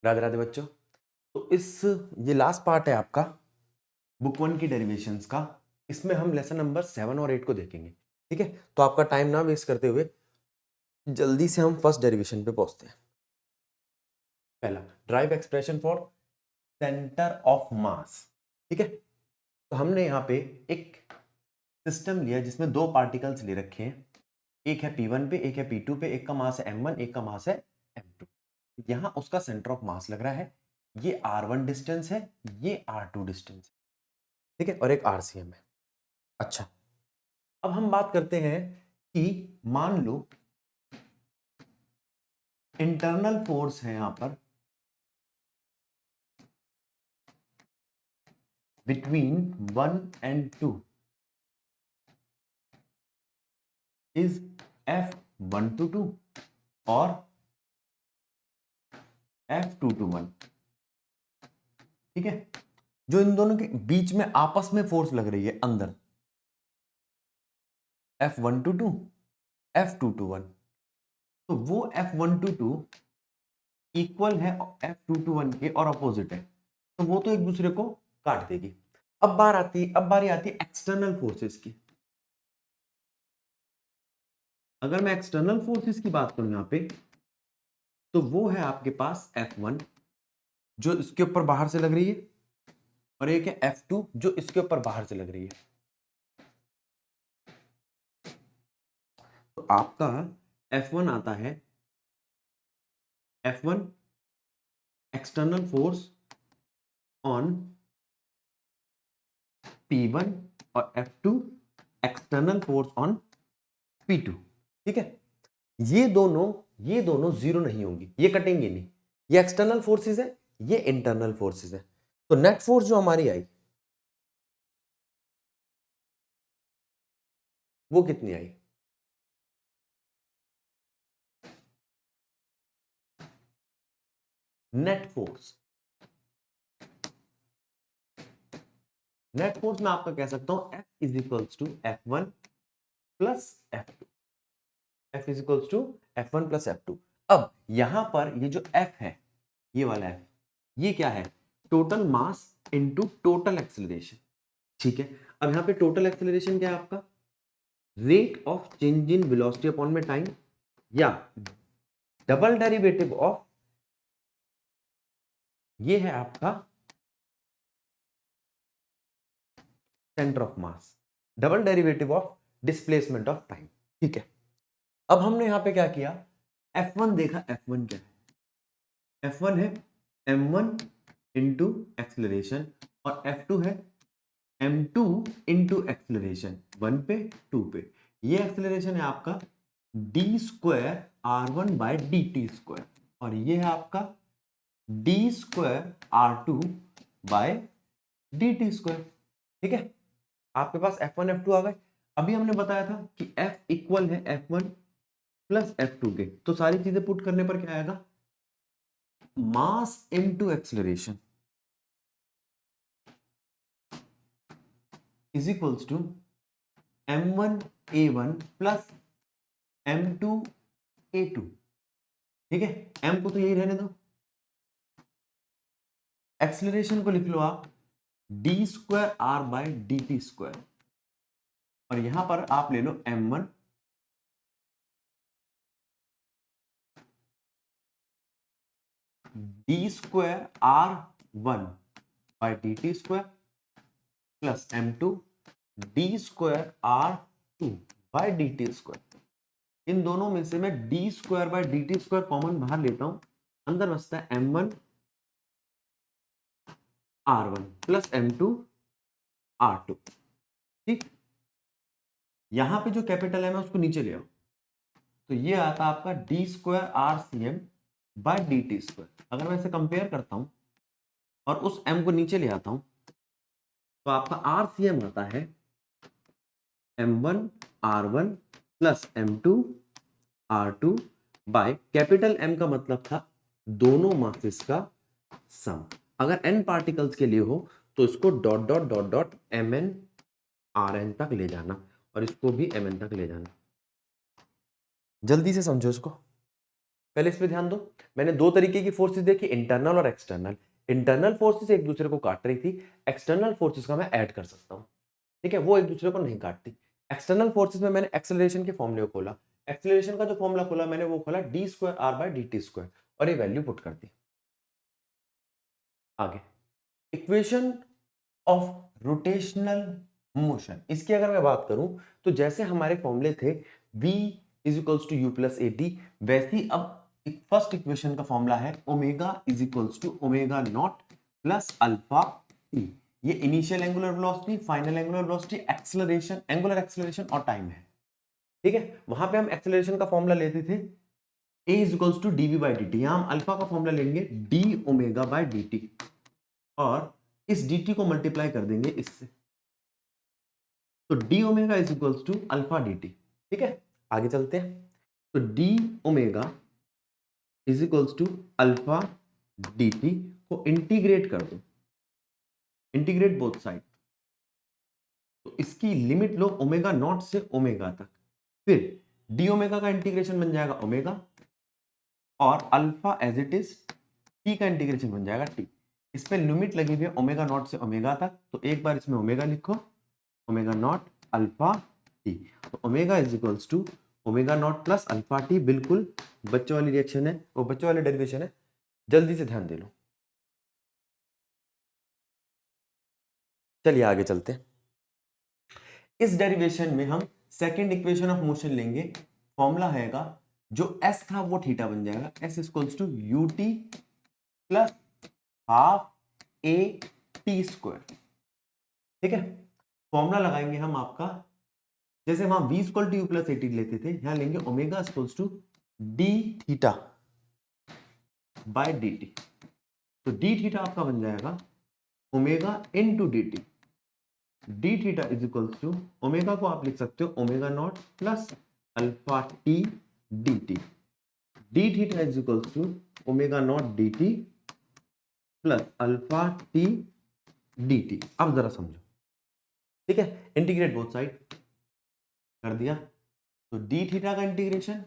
राधे राधे बच्चों। तो ये लास्ट पार्ट है आपका बुक 1 की डेरिवेशंस का। इसमें हम लेसन नंबर 7 और 8 को देखेंगे। ठीक है, तो आपका टाइम ना वेस्ट करते हुए जल्दी से हम फर्स्ट डेरिवेशन पे पहुंचते हैं। पहला, drive expression for centre of mass. ठीक है, तो हमने यहाँ पे एक सिस्टम लिया जिसमें दो पार्टिकल्स ले रखे हैं, एक है P1 पे, एक है P2 पे, एक का मास है M1, एक का मास है M2। यहां उसका सेंटर ऑफ मास लग रहा है, ये R1 डिस्टेंस है, ये R2 डिस्टेंस है। ठीक है, और एक RCM है। अच्छा, अब हम बात करते हैं कि मान लो इंटरनल फोर्स है यहां पर between 1 and 2 is F1 to 2 और F2 to 1। ठीक है, जो इन दोनों के बीच में आपस में फोर्स लग रही है अंदर, F1 to 2, F2 to 1, तो वो F1 to 2 इक्वल है F2 to 1 के और अपोजिट है, तो वो तो एक दूसरे को काट देगी। अब बारी आती है एक्सटर्नल फोर्सेस की। अगर मैं एक्सटर्नल फोर्सेस की बात करूं यहां पे, तो वो है आपके पास F1 जो इसके ऊपर बाहर से लग रही है, और एक है F2 जो इसके ऊपर बाहर से लग रही है। तो आपका F1 आता है, F1 external force on P1 और F2 external force on P2। ठीक है, ये दोनों जीरो नहीं होंगी, ये कटेंगे नहीं। ये एक्सटर्नल फोर्सेस है, ये इंटरनल फोर्सेस है। तो नेट फोर्स जो हमारी आई वो कितनी आई? नेट फोर्स मैं आपका कह सकता हूं F is equals to F1 plus F2। F is equals to F1 plus F2। अब यहां पर ये जो F है, ये वाला F, ये क्या है? Total mass into total acceleration. ठीक है, अब यहां पे टोटल एक्सेलरेशन क्या है आपका? Rate of change in velocity upon में टाइम, या डबल डेरिवेटिव ऑफ, ये है आपका centre of mass, double derivative of displacement of time. ठीक है, अब हमने यहां पे क्या किया? F1 देखा, F1 क्या है? F1 है M1 इंटू एक्सलरेशन, और F2 है M2 इंटू एक्सलरेशन, 1 पे 2 पे। ये एक्सलरेशन है आपका d square R1 by dt square, और ये है आपका d square R2 by dt square. ठीक है, आपके पास F1 F2 आ गए। अभी हमने बताया था कि F इक्वल है F1 प्लस F2 के, तो सारी चीजें पुट करने पर क्या आएगा? Mass into acceleration is equals to M1 A1 plus M2 A2। ठीक है, M को तो यही रहने दो, एक्सेलरेशन को लिख लो आप d square R by dt square, और यहां पर आप ले लो M1 d square R1 by dt square plus M2 d square R2 by dt square. इन दोनों में से मैं d square by dt square common बाहर लेता हूं, अंदर बचता है M1 R1 plus M2 R2। ठीक, यहां पे जो कैपिटल M है उसको नीचे ले आओ, तो ये आता है आपका d square RCM by dt square. अगर मैं इसे कंपेयर करता हूं और उस M को नीचे ले आता हूं, तो आपका RCM आता है M1 R1 plus M2 R2 by capital M का मतलब था दोनों मासेस का सम। अगर n पार्टिकल्स के लिए हो तो इसको dot dot dot dot mn rn तक ले जाना, और इसको भी mn तक ले जाना। जल्दी से समझो इसको। पहले इस पे ध्यान दो, मैंने दो तरीके की फोर्सेस देखी, इंटरनल और एक्सटर्नल। इंटरनल फोर्सेस एक दूसरे को काट रही थी, एक्सटर्नल फोर्सेस का मैं ऐड कर सकता हूँ, ठीक है, वो एक दूसरे को नहीं काटती। एक्सटर्नल फोर्सेस में मैंने एक्सेलरेशन के फॉर्मूले को खोला, एक्सेलरेशन का जो फॉर्मूला खोला मैंने वो खोला D square R by D T square, और ये वैल्यू पुट कर दी। आगे इक्वेशन ऑफ रोटेशनल मोशन, इसकी अगर मैं बात करूं तो जैसे हमारे फॉर्मूले थे v is equals to you plus A t, वैसे ही अब फर्स्ट इक्वेशन का फॉर्मूला है omega is equals to omega not plus alpha t. ये initial angular velocity, final angular velocity, acceleration, angular acceleration और टाइम है, ठीक है। वहां पे हम एक्सेलरेशन का फॉर्मूला लेते थे a is equals to DV by D T, यहां हम अल्फा का फॉर्मूला लेंगे D omega by D T, और इस dt को मल्टीप्लाई कर देंगे इससे, तो D omega is equals to alpha D T, ठीक है। आगे चलते हैं, तो D omega is equals to alpha D T को इंटीग्रेट कर दो, इंटीग्रेट बोथ साइड, तो इसकी लिमिट लो ओमेगा नॉट से ओमेगा तक, फिर डी ओमेगा का इंटीग्रेशन बन जाएगा ओमेगा, और alpha as it is T का इंटीग्रेशन बन जाएगा टी। इस पे लिमिट लगी हुई है ओमेगा नॉट से ओमेगा तक, तो एक बार इसमें ओमेगा लिखो, ओमेगा नॉट अल्फा टी, तो omega is equals to omega not plus alpha T, बिल्कुल बच्चों वाली रिएक्शन है, वो बच्चों वाली डेरिवेशन है, जल्दी से ध्यान दे लो। चलिए आगे चलते हैं, इस डेरिवेशन में हम सेकंड इक्वेशन ऑफ मोशन लेंगे, फॉर्मूला हैगा जो एस था वो थीटा बन जाएगा, S equals to U T plus half A T square, ठीक है। फॉर्मूला लगाएंगे हम आपका, जैसे वहां v equal to you plus A T लेते थे, यहां लेंगे omega equals to D theta by D T, तो डी थीटा आपका बन जाएगा omega into D T, D theta is equals to omega को आप लिख सकते हो omega not plus alpha T D T, D theta is equals to omega not D T plus alpha T D T. अब जरा समझो, ठीक है, इंटीग्रेट बोथ साइड कर दिया, तो डी थीटा का integration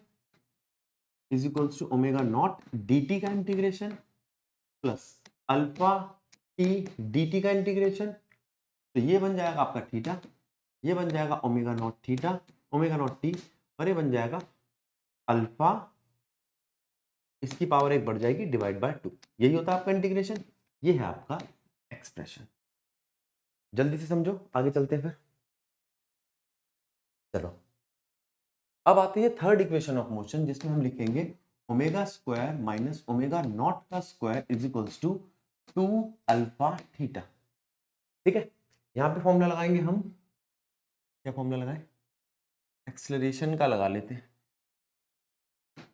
is equals to omega not D t का integration plus alpha T D t का इंटीग्रेशन, तो ये बन जाएगा आपका थीटा, ये बन जाएगा omega not theta omega not t, और ये बन जाएगा अल्फा, इसकी पावर एक बढ़ जाएगी डिवाइड बाय 2, यही होता है आपका इंटीग्रेशन, ये है आपका एक्सप्रेशन। जल्दी से समझो, आगे चलते हैं फिर। चलो अब आती है थर्ड इक्वेशन ऑफ मोशन, जिसमें हम लिखेंगे omega square minus omega not का square is equals to 2 alpha theta, ठीक है। यहां पे फॉर्मूला लगाएंगे हम, क्या फॉर्मूला लगाएं, एक्सेलरेशन का लगा लेते हैं,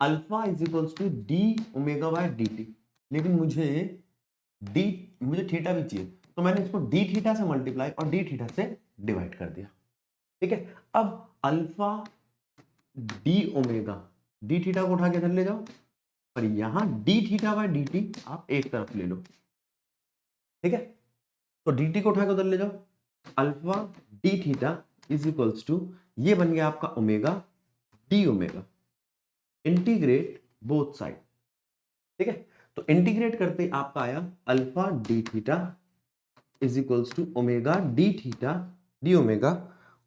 alpha is equals to D omega by D T, लेकिन मुझे थीटा भी चाहिए, तो मैंने इसको डी थीटा से मल्टीप्लाई और डी थीटा से डिवाइड कर दिया, ठीक है। अब alpha D omega, D theta को उठा के इधर ले जाओ, और यहां D theta by D T आप एक तरफ ले लो, ठीक है, तो डी टी को उठा के उधर ले जाओ, alpha D theta is equals to, ये बन गया आपका omega D omega, integrate both side, ठीक है। तो इंटीग्रेट करते आपका आया alpha D theta is equals to omega D theta D omega,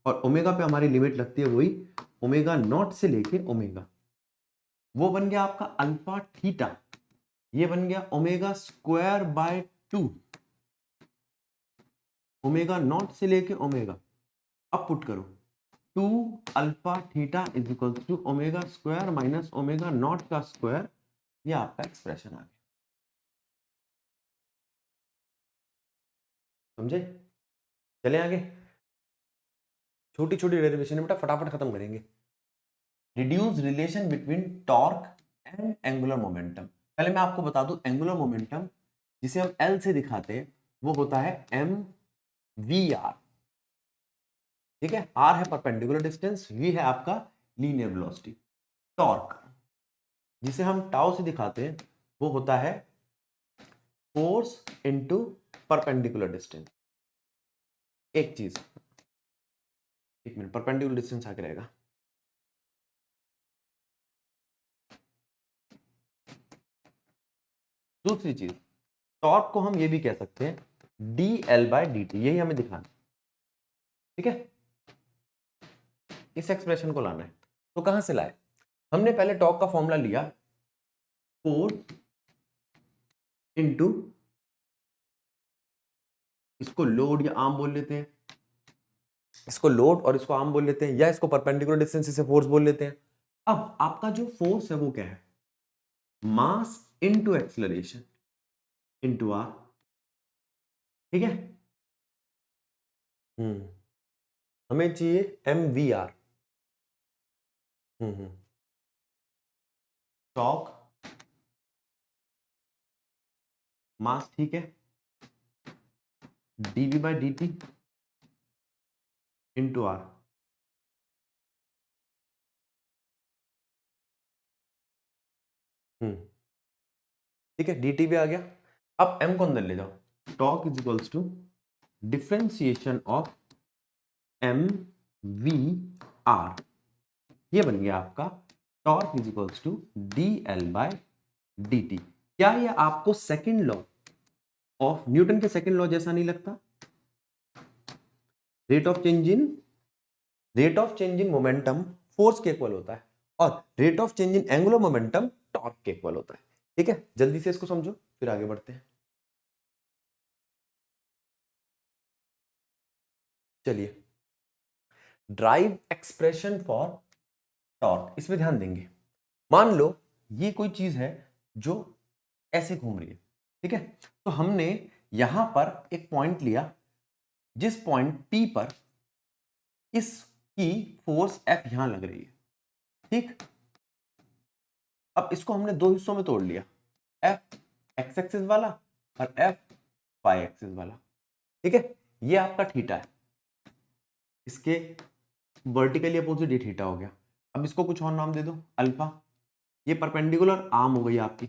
और ओमेगा पे हमारी लिमिट लगती है वही ओमेगा नॉट से लेके ओमेगा, वो बन गया आपका अल्फा थीटा, ये बन गया omega square by 2, omega not से लेके ओमेगा, अब पुट करो 2 alpha theta is equals to omega square minus omega not का स्क्वायर, ये आपका एक्सप्रेशन आ गया, समझे। चले आगे, छोटी छोटी डेरिवेशन बेटा फटाफट खत्म करेंगे। Reduce relation between torque and angular momentum, पहले मैं आपको बता दूं एंगुलर मोमेंटम जिसे हम एल से दिखाते हैं वो होता है एम वी आर, ठीक है, आर है परपेंडिकुलर डिस्टेंस, वी है आपका लीनियर वेलोसिटी, टॉर्क जिसे हम टाउ से दिखाते हैं वो होता है फोर्स इनटू परपेंडिकुलर डिस्टेंस, एक चीज, एक मिनट, परपेंडिकुलर डिस्टेंस आके रहेगा, दूसरी चीज, टॉर्क को हम ये भी कह सकते हैं dl/dt, यही हमें दिखाना है, ठीक है। इस एक्सप्रेशन को लाना है, तो कहां से लाए? हमने पहले टॉर्क का फॉर्मूला लिया, फोर्स इनटू, इसको लोड या आर्म बोल लेते हैं, इसको लोड और इसको आर्म बोल लेते हैं, या इसको परपेंडिकुलर डिस्टेंस से फोर्स बोल लेते हैं। अब आपका जो फोर्स है वो क्या है? Mass into acceleration into R, ठीक है। हमें चाहिए mvr, टॉर्क मास, ठीक है, dv/dt इनटू आर। ठीक है, dt भी आ गया। अब m को अंदर ले जाओ, torque is equals to differentiation of mvr, ये बन गया आपका torque is equals to dl/dt। क्या ये आपको सेकंड लॉ ऑफ न्यूटन के सेकंड लॉ जैसा नहीं लगता? Rate of change in momentum force के इक्वल होता है, और rate of change in angular momentum torque के इक्वल होता है, ठीक है। जल्दी से इसको समझो, फिर आगे बढ़ते हैं। चलिए, ड्राइव एक्सप्रेशन फॉर टॉर्क, इसमें ध्यान देंगे। मान लो ये कोई चीज है जो ऐसे घूम रही है, ठीक है। तो हमने यहां पर एक पॉइंट लिया, जिस पॉइंट P पर इसकी फोर्स F यहां लग रही है, ठीक। अब इसको हमने दो हिस्सों में तोड़ लिया, F एक्स एक्सिस वाला और F वाई एक्सिस वाला, ठीक है। ये आपका थीटा है, इसके वर्टिकली अपोजिट ये थीटा हो गया। अब इसको कुछ और नाम दे दो, अल्फा। ये परपेंडिकुलर आर्म हो गई आपकी,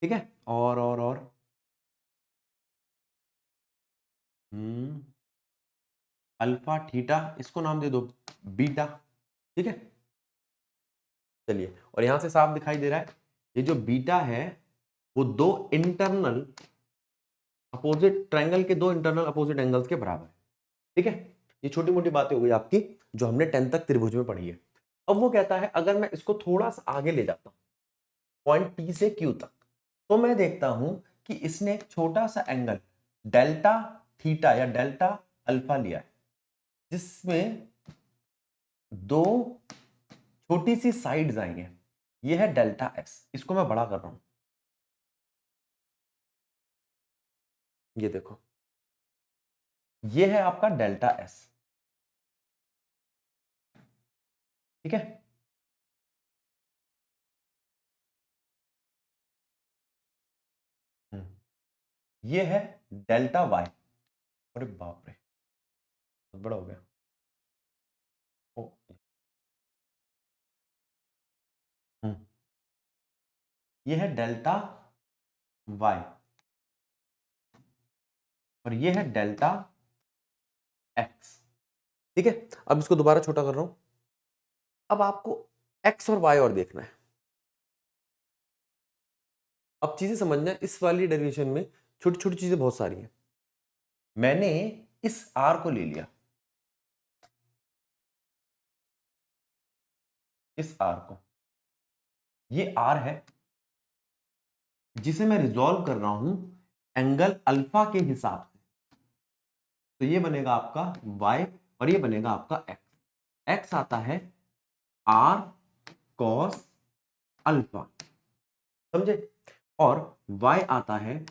ठीक है। और अल्फा थीटा, इसको नाम दे दो बीटा, ठीक है। चलिए, और यहां से साफ दिखाई दे रहा है, ये जो बीटा है वो दो इंटरनल अपोजिट ट्रायंगल के दो इंटरनल अपोजिट एंगल्स के बराबर है, ठीक है। ये छोटी मोटी बातें हो गई आपकी जो हमने 10 तक त्रिभुज में पढ़ी है। अब वो कहता है अगर मैं इसको थोड़ा सा आगे ले जाता हूं, पॉइंट P से Q तक, तो मैं देखता हूं कि इसने एक छोटा सा एंगल डेल्टा थीटा या डेल्टा अल्फा लिया है, जिसमें दो छोटी सी साइड्स आई हैं। ये है डेल्टा S, इसको मैं बड़ा कर रहा हूं, ये देखो, ये है आपका डेल्टा S, ठीक है। ये है डेल्टा Y, अरे बाप रे, बहुत बड़ा हो गया। ओ, ये है डेल्टा Y, और ये है डेल्टा X, ठीक है। अब इसको दोबारा छोटा कर रहा हूं। अब आपको X और Y और देखना है। अब चीजें समझना, इस वाली डेरिवेशन में छोटी छोटी चीजें बहुत सारी हैं। मैंने इस R को ले लिया, इस R को, ये R है जिसे मैं रिजॉल्व कर रहा हूं एंगल अल्फा के हिसाब से। तो ये बनेगा आपका y और ये बनेगा आपका x। x आता है r cos अल्फा, समझे, और y आता है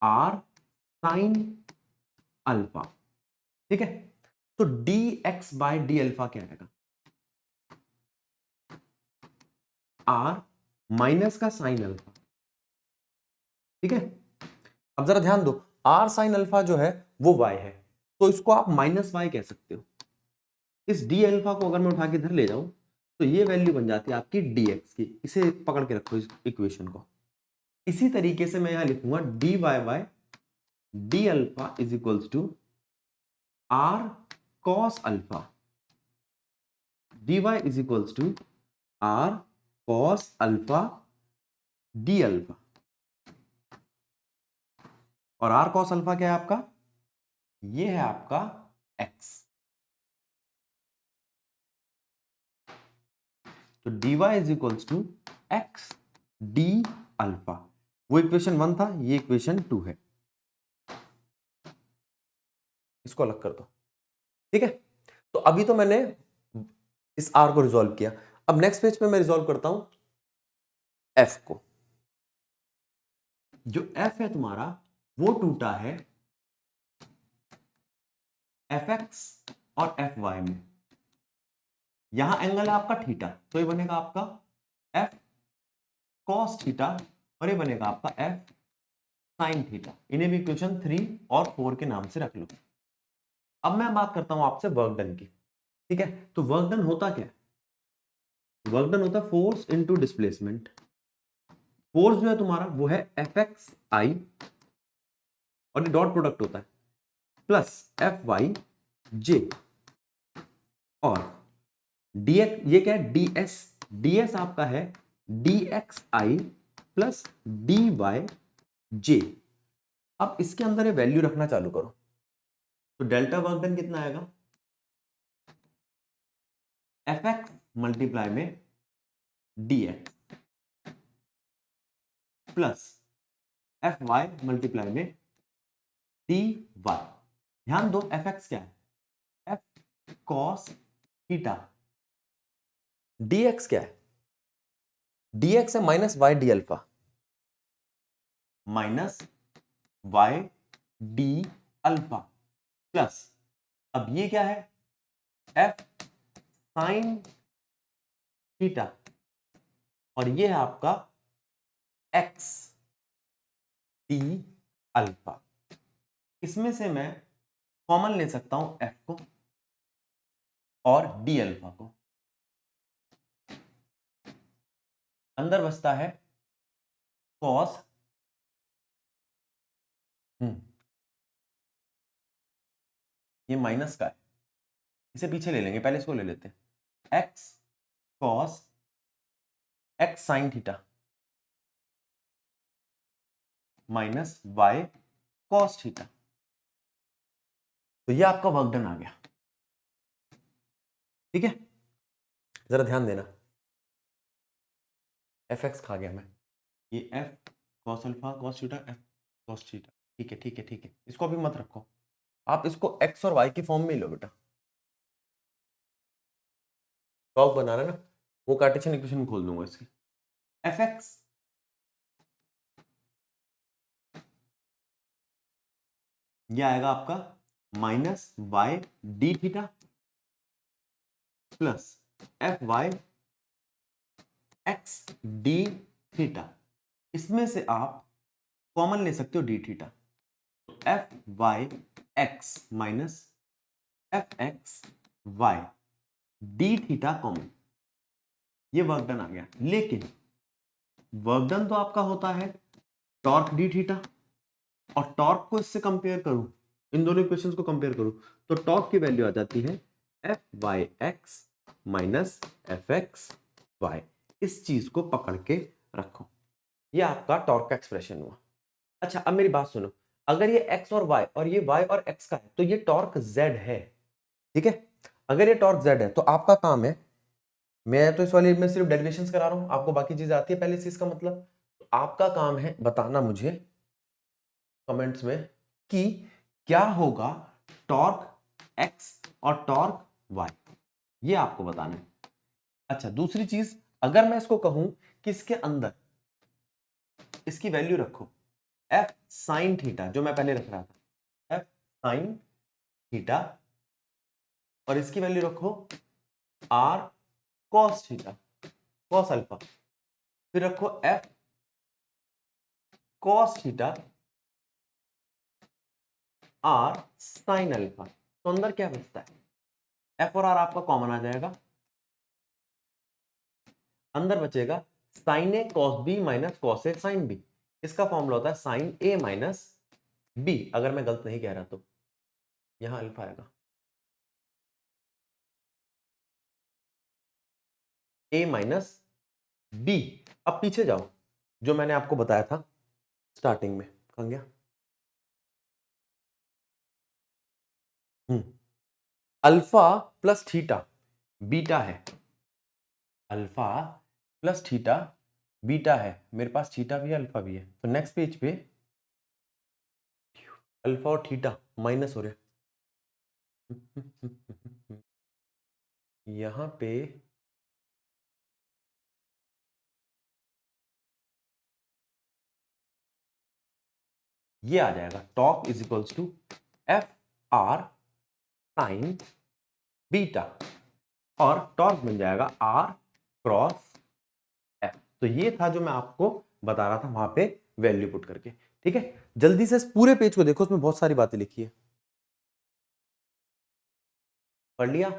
r sin अल्फा, ठीक है। तो dx बाय डी अल्फा क्या आएगा? r माइनस का साइन अल्फा, ठीक है। अब जरा ध्यान दो, r sin अल्फा जो है वो y है, तो इसको आप माइनस y कह सकते हो। इस डी अल्फा को अगर मैं उठा के इधर ले जाऊं तो ये वैल्यू बन जाती है आपकी dx की। इसे पकड़ के रखो इस इक्वेशन को। इसी तरीके से मैं यहां लिखूंगा dy by D alpha is equals to r cos alpha, dy is equals to r cos alpha D alpha, और आर कॉस अल्फा क्या है आपका, ये है आपका एक्स। तो dy is equals to X D alpha. वो इक्वेशन 1 था, ये इक्वेशन 2 है। इसको अलग कर दो, ठीक है। तो अभी तो मैंने इस r को रिजॉल्व किया। अब नेक्स्ट पेज पे मैं रिजॉल्व करता हूं f को। जो f है तुम्हारा वो टूटा है fx और fy में। यहां एंगल है आपका थीटा, तो ये बनेगा आपका f cos थीटा, और ये बनेगा आपका f sin थीटा। इन्हें भी इक्वेशन 3 और 4 के नाम से रख लो। अब मैं बात करता हूं आपसे वर्क डन की, ठीक है। तो वर्क डन होता क्या है, वर्क डन होता है फोर्स इनटू डिस्प्लेसमेंट। फोर्स जो है तुम्हारा वो है fx i, और ये डॉट प्रोडक्ट होता है, प्लस fy j, और dx ये क्या है, ds आपका है dxi प्लस dyj। अब इसके अंदर ये वैल्यू रखना चालू करो, तो डेल्टा वर्क डन कितना आएगा, fx मल्टीप्लाई में dx प्लस fy मल्टीप्लाई में dy। ध्यान दो fx क्या है, f cos थीटा, dx क्या है, dx है minus y D alpha, minus y D alpha, plus अब ये क्या है, f साइन थीटा, और ये है आपका x डी अल्फा। इसमें से मैं कॉमन ले सकता हूं f को और डी अल्फा को, अंदर बचता है cos, ये माइनस का है, इसे पीछे ले लेंगे, पहले इसको ले लेते हैं, x cos x sign theta minus y cos theta. तो ये आपका वर्क डन आ गया, ठीक है। जरा ध्यान देना, fx खा गया मैं, ये f cos alpha cos theta f cos theta, ठीक है ठीक है ठीक है। इसको अभी मत रखो, आप इसको x और y की फॉर्म में ही लो बेटा। टॉप बना रहे ना, वो कार्टेशियन इक्वेशन खोल दूंगा इसकी, fx ये आएगा आपका minus y D theta plus F Y X D theta. इसमें से आप कॉमन ले सकते हो D theta, F Y X minus F X Y D theta common, ये वर्क डन आ गया। लेकिन वर्क डन तो आपका होता है टॉर्क डी थीटा, और टॉर्क को इससे कंपेयर करूं, इन दोनों इक्वेशंस को कंपेयर करूं, तो टॉर्क की वैल्यू आ जाती है F Y X minus F X Y. इस चीज को पकड़ के रखो, ये आपका टॉर्क का एक्सप्रेशन हुआ। अच्छा अब मेरी बात सुनो, अगर ये x और ये y और x का है, तो ये टॉर्क z है, ठीक है। अगर ये टॉर्क z है तो आपका काम है, मैं तो इस वाली में सिर्फ डेरिवेशंस करा रहा हूं, आपको बाकी चीजें आती है पहले से, इसका मतलब तो आपका काम है बताना मुझे कमेंट्स में कि क्या होगा टॉर्क x और टॉर्क y, ये आपको बताना है। अच्छा दूसरी चीज, अगर मैं इसको कहूं कि इसके अंदर इसकी वैल्यू रखो f साइन थीटा, जो मैं पहले रख रहा था f साइन थीटा, और इसकी वैल्यू रखो r cos theta cos alpha, फिर रखो f cos theta r sine alpha. तो अंदर क्या बचता है, f और r आपका कॉमन आ जाएगा, अंदर बचेगा sign A cos B minus cos A sine B. इसका फॉर्मूला होता है साइन ए माइनस बी, अगर मैं गलत नहीं कह रहा तो यहां अल्फा आएगा, ए माइनस बी। अब पीछे जाओ, जो मैंने आपको बताया था स्टार्टिंग में, कहाँ गया? अल्फा प्लस थीटा बीटा है, अल्फा प्लस थीटा बीटा है, मेरे पास थीटा भी है अल्फा भी है, तो नेक्स्ट पेज पे अल्फा और थीटा माइनस हो रहे यहां पे ये आ जाएगा टॉप is equals to F R sine beta और टॉर्क बन जाएगा आर क्रॉस एफ। तो ये था जो मैं आपको बता रहा था वहां पे वैल्यू पुट करके। ठीक है, जल्दी से इस पूरे पेज को देखो, उसमें बहुत सारी बातें लिखी है। पढ़ लिया?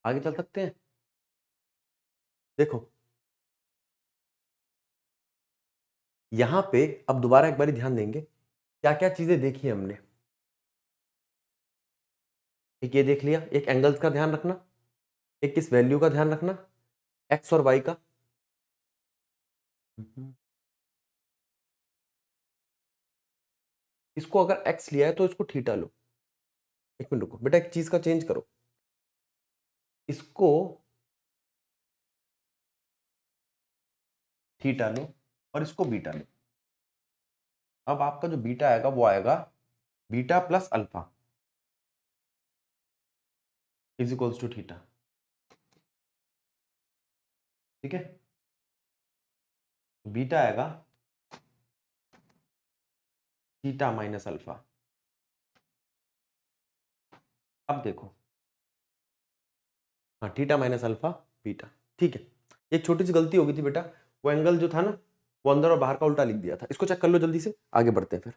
आगे चल सकते हैं? देखो यहां पे अब दोबारा एक बार ध्यान देंगे क्या क्या चीजें देखी हमने। एक ये देख लिया, एक एंगल्स का ध्यान रखना, एक किस वैल्यू का ध्यान रखना, एक्स और वाई का। इसको अगर एक्स लिया है तो इसको थीटा लो। एक मिनट रुको बेटा, एक चीज का चेंज करो, इसको थीटा लो और इसको बीटा लो। अब आपका जो बीटा आएगा वो आएगा beta plus alpha is equals to theta. ठीक है, बीटा आएगा थीटा माइनस अल्फा। अब देखो, हाँ थीटा माइनस अल्फा बीटा। ठीक है, एक छोटी सी गलती हो गई थी बेटा, वो एंगल जो था ना वो अंदर और बाहर का उल्टा लिख दिया था, इसको चेक कर लो जल्दी से, आगे बढ़ते हैं फिर।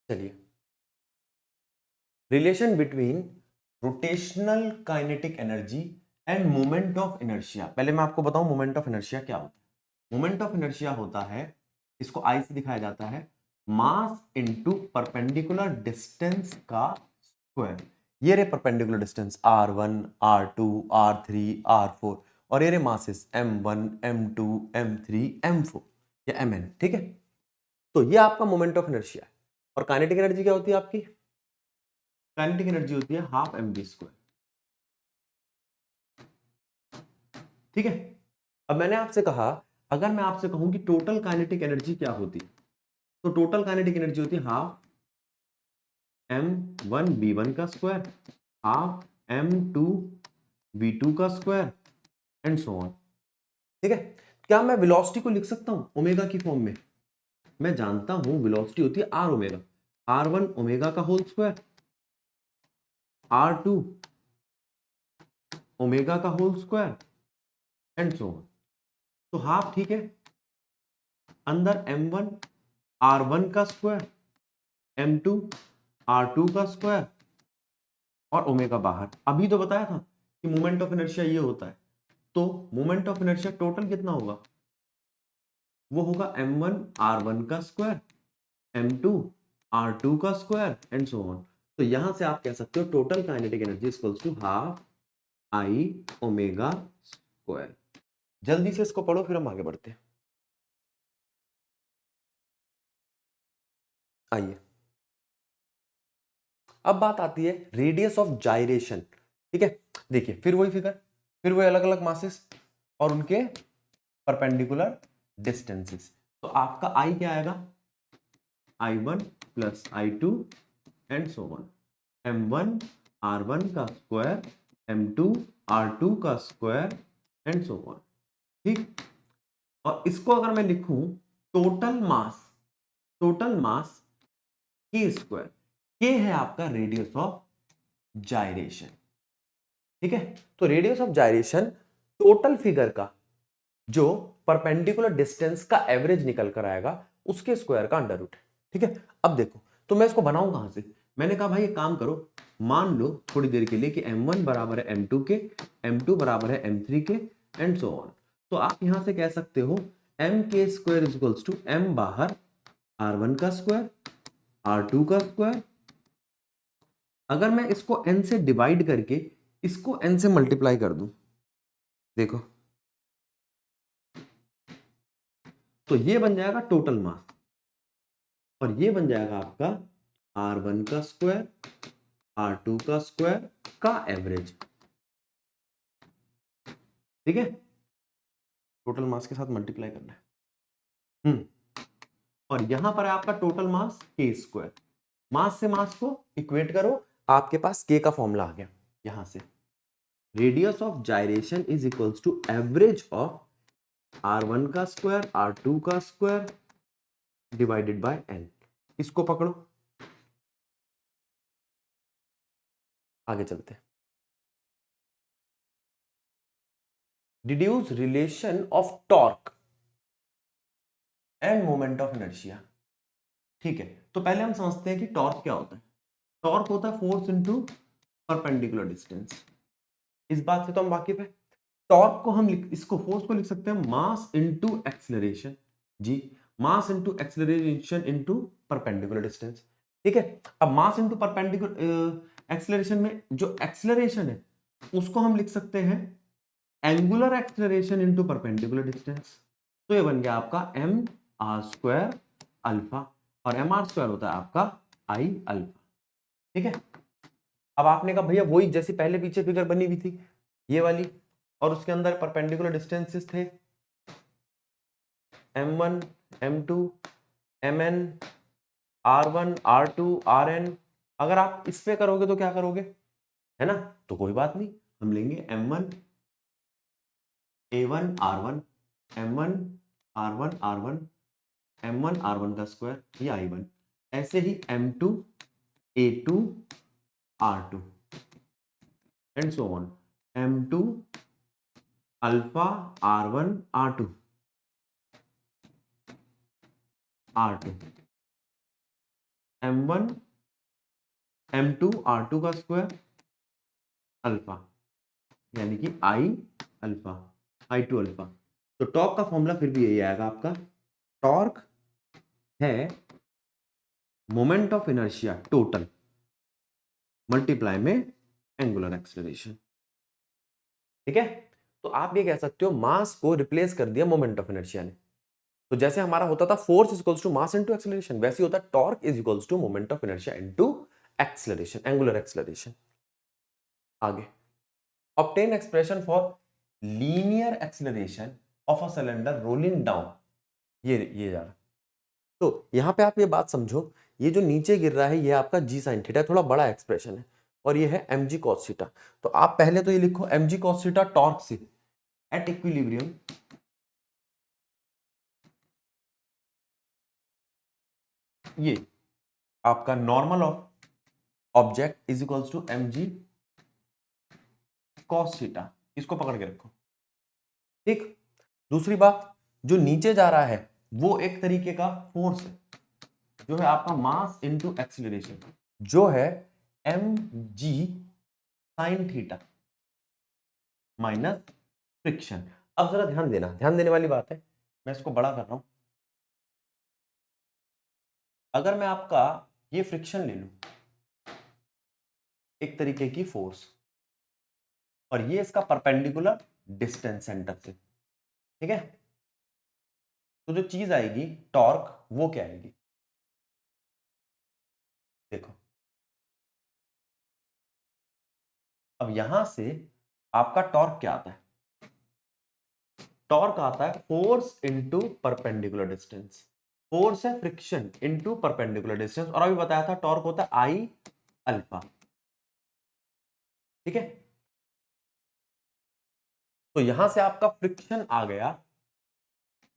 चलिए, relation between rotational kinetic energy end moment of inertia. पहले मैं आपको बताऊं मोमेंट ऑफ इनर्शिया क्या होता है। मोमेंट ऑफ इनर्शिया होता है, इसको आई से दिखाया जाता है, मास इनटू परपेंडिकुलर डिस्टेंस का स्क्वायर। ये रे perpendicular distance r1 r2 r3 r4 और ये रे masses m1 m2 m3 m4 या mn। ठीक है, तो ये आपका मोमेंट ऑफ इनर्शिया है। और काइनेटिक एनर्जी क्या होती है आपकी? काइनेटिक एनर्जी होती है हाफ mv स्क्वायर। ठीक है, अब मैंने आपसे कहा, अगर मैं आपसे कहूं कि टोटल काइनेटिक एनर्जी क्या होती है, तो टोटल काइनेटिक एनर्जी होती है हाफ m1v1 का स्क्वायर, हाफ m2v2 का स्क्वायर एंड सो ऑन। ठीक है, क्या मैं वेलोसिटी को लिख सकता हूं ओमेगा की फॉर्म में? मैं जानता हूं वेलोसिटी होती है आर ओमेगा, r1 ओमेगा का होल स्क्वायर, r2 ओमेगा का whole square and so on. तो हाफ, ठीक है, अंदर m1 r1 का स्क्वायर, m2 r2 का स्क्वायर और ओमेगा बाहर। अभी तो बताया था कि मोमेंट ऑफ इनर्शिया ये होता है, तो मोमेंट ऑफ इनर्शिया टोटल कितना होगा? वो होगा m1 r1 का स्क्वायर, m2 r2 का स्क्वायर एंड सो ऑन। तो यहां से आप कह सकते हो total kinetic energy equals to half I omega square. जल्दी से इसको पढ़ो फिर हम आगे बढ़ते हैं। आइए, अब बात आती है रेडियस ऑफ जाइरेशन। ठीक है, देखिए फिर वही फिगर, फिर वही अलग अलग मासेस और उनके परपेंडिकुलर डिस्टेंसेस। तो आपका आई क्या आएगा? I1 plus I2 and so on, M1 R1 का स्क्वायर, M2 R2 का स्क्वायर एंड सो ऑन। ठीक, और इसको अगर मैं लिखूं टोटल मास के स्क्वायर, के है आपका रेडियस ऑफ जाइरेशन। ठीक है, तो रेडियस ऑफ जाइरेशन टोटल फिगर का जो परपेंडिकुलर डिस्टेंस का एवरेज निकल कर आएगा उसके स्क्वायर का अंडर रूट है। ठीक है, अब देखो तो मैं इसको बनाऊं कहां से? मैंने कहा भाई एक काम करो, मान लो थोड़ी देर के लिए कि m1 बराबर है m2 के, m2 बराबर है m3 के एंड सो ऑन। तो आप यहां से कह सकते हो m के square is equals to m बाहर r1 का स्क्वायर, r2 का स्क्वायर। अगर मैं इसको n से डिवाइड करके इसको n से मल्टीप्लाई कर दूं, देखो तो ये बन जाएगा टोटल मास और ये बन जाएगा आपका R1 का स्क्वायर R2 का स्क्वायर का एवरेज। ठीक है, टोटल मास के साथ मल्टीप्लाई करना है। और यहां पर है आपका टोटल मास के स्क्वायर। मास से मास को इक्वेट करो, आपके पास के का फॉर्मूला आ गया यहां से। Radius of gyration is equals to average of R1 का स्क्वायर R2 का स्क्वायर डिवाइडेड बाय n। इसको पकड़ो, आगे चलते हैं। Deduce relation of torque end moment of inertia. ठीक है, तो पहले हम समझते हैं कि टॉर्क क्या होता है। टॉर्क होता है फोर्स इनटू परपेंडिकुलर डिस्टेंस। इस बात से तो हम वाकिफ है। टॉर्क को हम इसको फोर्स को लिख सकते हैं मास इनटू एक्सीलरेशन। जी, mass into acceleration into perpendicular distance. ठीक है, अब मास इनटू परपेंडिकुलर एक्सीलरेशन में जो एक्सीलरेशन है उसको हम लिख सकते हैं angular acceleration into perpendicular distance. तो ये बन गया आपका m r स्क्वायर अल्फा और m r स्क्वायर होता है आपका i अल्फा। ठीक है, अब आपने कहा भैया वही जैसी पहले पीछे फिगर बनी हुई थी ये वाली, और उसके अंदर परपेंडिकुलर डिस्टेंसेस थे m1 m2 mn r1 r2 rn। अगर आप इस पे करोगे तो क्या करोगे, है ना, तो कोई बात नहीं, हम लेंगे m1 a1 r1 m1 r1 r1 m1 r1 का स्क्वायर या i1, ऐसे ही m2 a2 r2 and so on m2 alpha r1 r2 r2 m1 m2 r2 का स्क्वायर अल्फा यानी कि i अल्फा i2 अल्फा। तो टॉर्क का formula फिर भी यही आएगा आपका। टॉर्क है moment of inertia total multiply में एंगुलर एक्सीलरेशन। ठीक है, तो आप ये कह सकते हो मास को रिप्लेस कर दिया मोमेंट ऑफ इनर्शिया ने। तो जैसे हमारा होता था force equals to mass into acceleration, वैसे होता है torque is equals to moment of inertia into acceleration, angular acceleration. आगे, obtain expression for linear acceleration of a cylinder rolling down. ये जा रहा, तो यहां पे आप ये बात समझो, ये जो नीचे गिर रहा है ये आपका जी साइन थीटा, थोड़ा बड़ा एक्सप्रेशन है, और ये है एम जी कॉस थीटा। तो आप पहले तो ये लिखो m g cos theta torque से एट इक्विलिब्रियम ये आपका normal of object is equals to m g cos theta, इसको पकड़ के रखो। ठीक, दूसरी बात, जो नीचे जा रहा है वो एक तरीके का फोर्स है, जो है आपका मास इनटू एक्सीलरेशन, जो है m g sign theta minus friction. अब जरा ध्यान देना, ध्यान देने वाली बात है, मैं इसको बड़ा कर रहा हूं। अगर मैं आपका ये फ्रिक्शन ले लूं, एक तरीके की फोर्स, और ये इसका परपेंडिकुलर डिस्टेंस सेंटर से, ठीक है, तो जो चीज आएगी टॉर्क वो क्या आएगी, देखो। अब यहां से आपका टॉर्क क्या आता है, टॉर्क आता है force into perpendicular distance. Force है फ्रिक्शन इनटू परपेंडिकुलर डिस्टेंस, और अभी बताया था टॉर्क होता है आई अल्फा। ठीक है, तो यहां से आपका फ्रिक्शन आ गया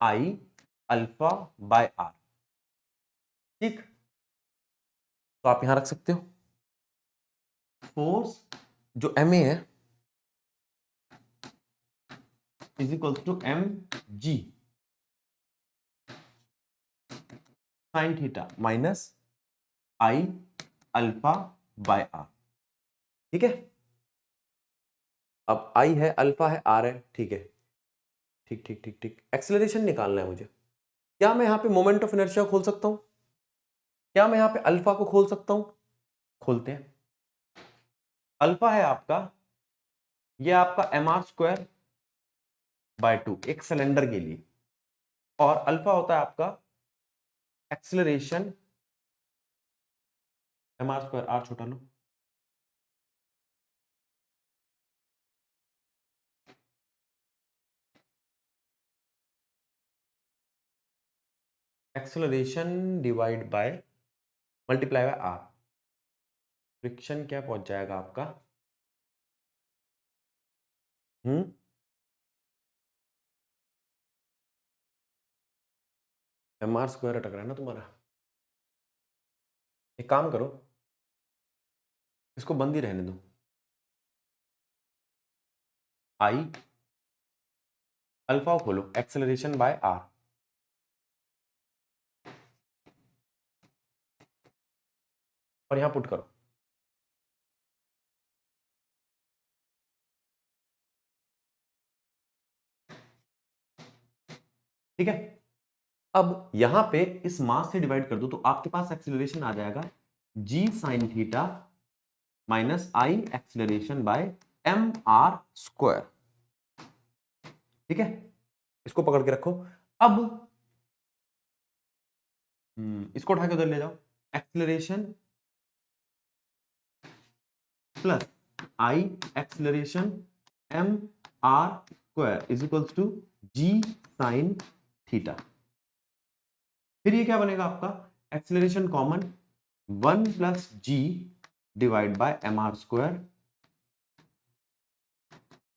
आई अल्फा बाय आर। ठीक, तो आप यहां रख सकते हो फोर्स जो एम ए है is equal to m g sign theta minus I alpha by r. ठीक है, अब आई है, अल्फा है, आर है। ठीक है, ठीक ठीक ठीक ठीक, एक्सेलरेशन निकालना है मुझे। क्या मैं यहां पे मोमेंट ऑफ इनर्शिया खोल सकता हूं, क्या मैं यहां पे अल्फा को खोल सकता हूं, खोलते हैं। अल्फा है आपका, ये आपका एम आर स्क्वायर बाय 2 एक सिलेंडर के लिए, और अल्फा होता है आपका एक्सेलरेशन mr², r छोटा लो, acceleration divide by multiply by r, friction क्या पहुंच जाएगा आपका, mr² अटक रहा है ना तुम्हारा। एक काम करो, इसको बंद ही रहने दो, आई अल्फा खोलो, एक्सेलरेशन बाय आर, और यहां पुट करो। ठीक है, अब यहां पे इस मास से डिवाइड कर दो तो आपके पास एक्सेलरेशन आ जाएगा g साइन थीटा माइनस आई एक्सेलरेशन बाय mr²। ठीक है, इसको पकड़ के रखो। अब इसको उठा के उधर ले जाओ, acceleration plus I acceleration mr² is equals to g sine theta. फिर ये क्या बनेगा आपका, acceleration common 1 plus g divide by mr²,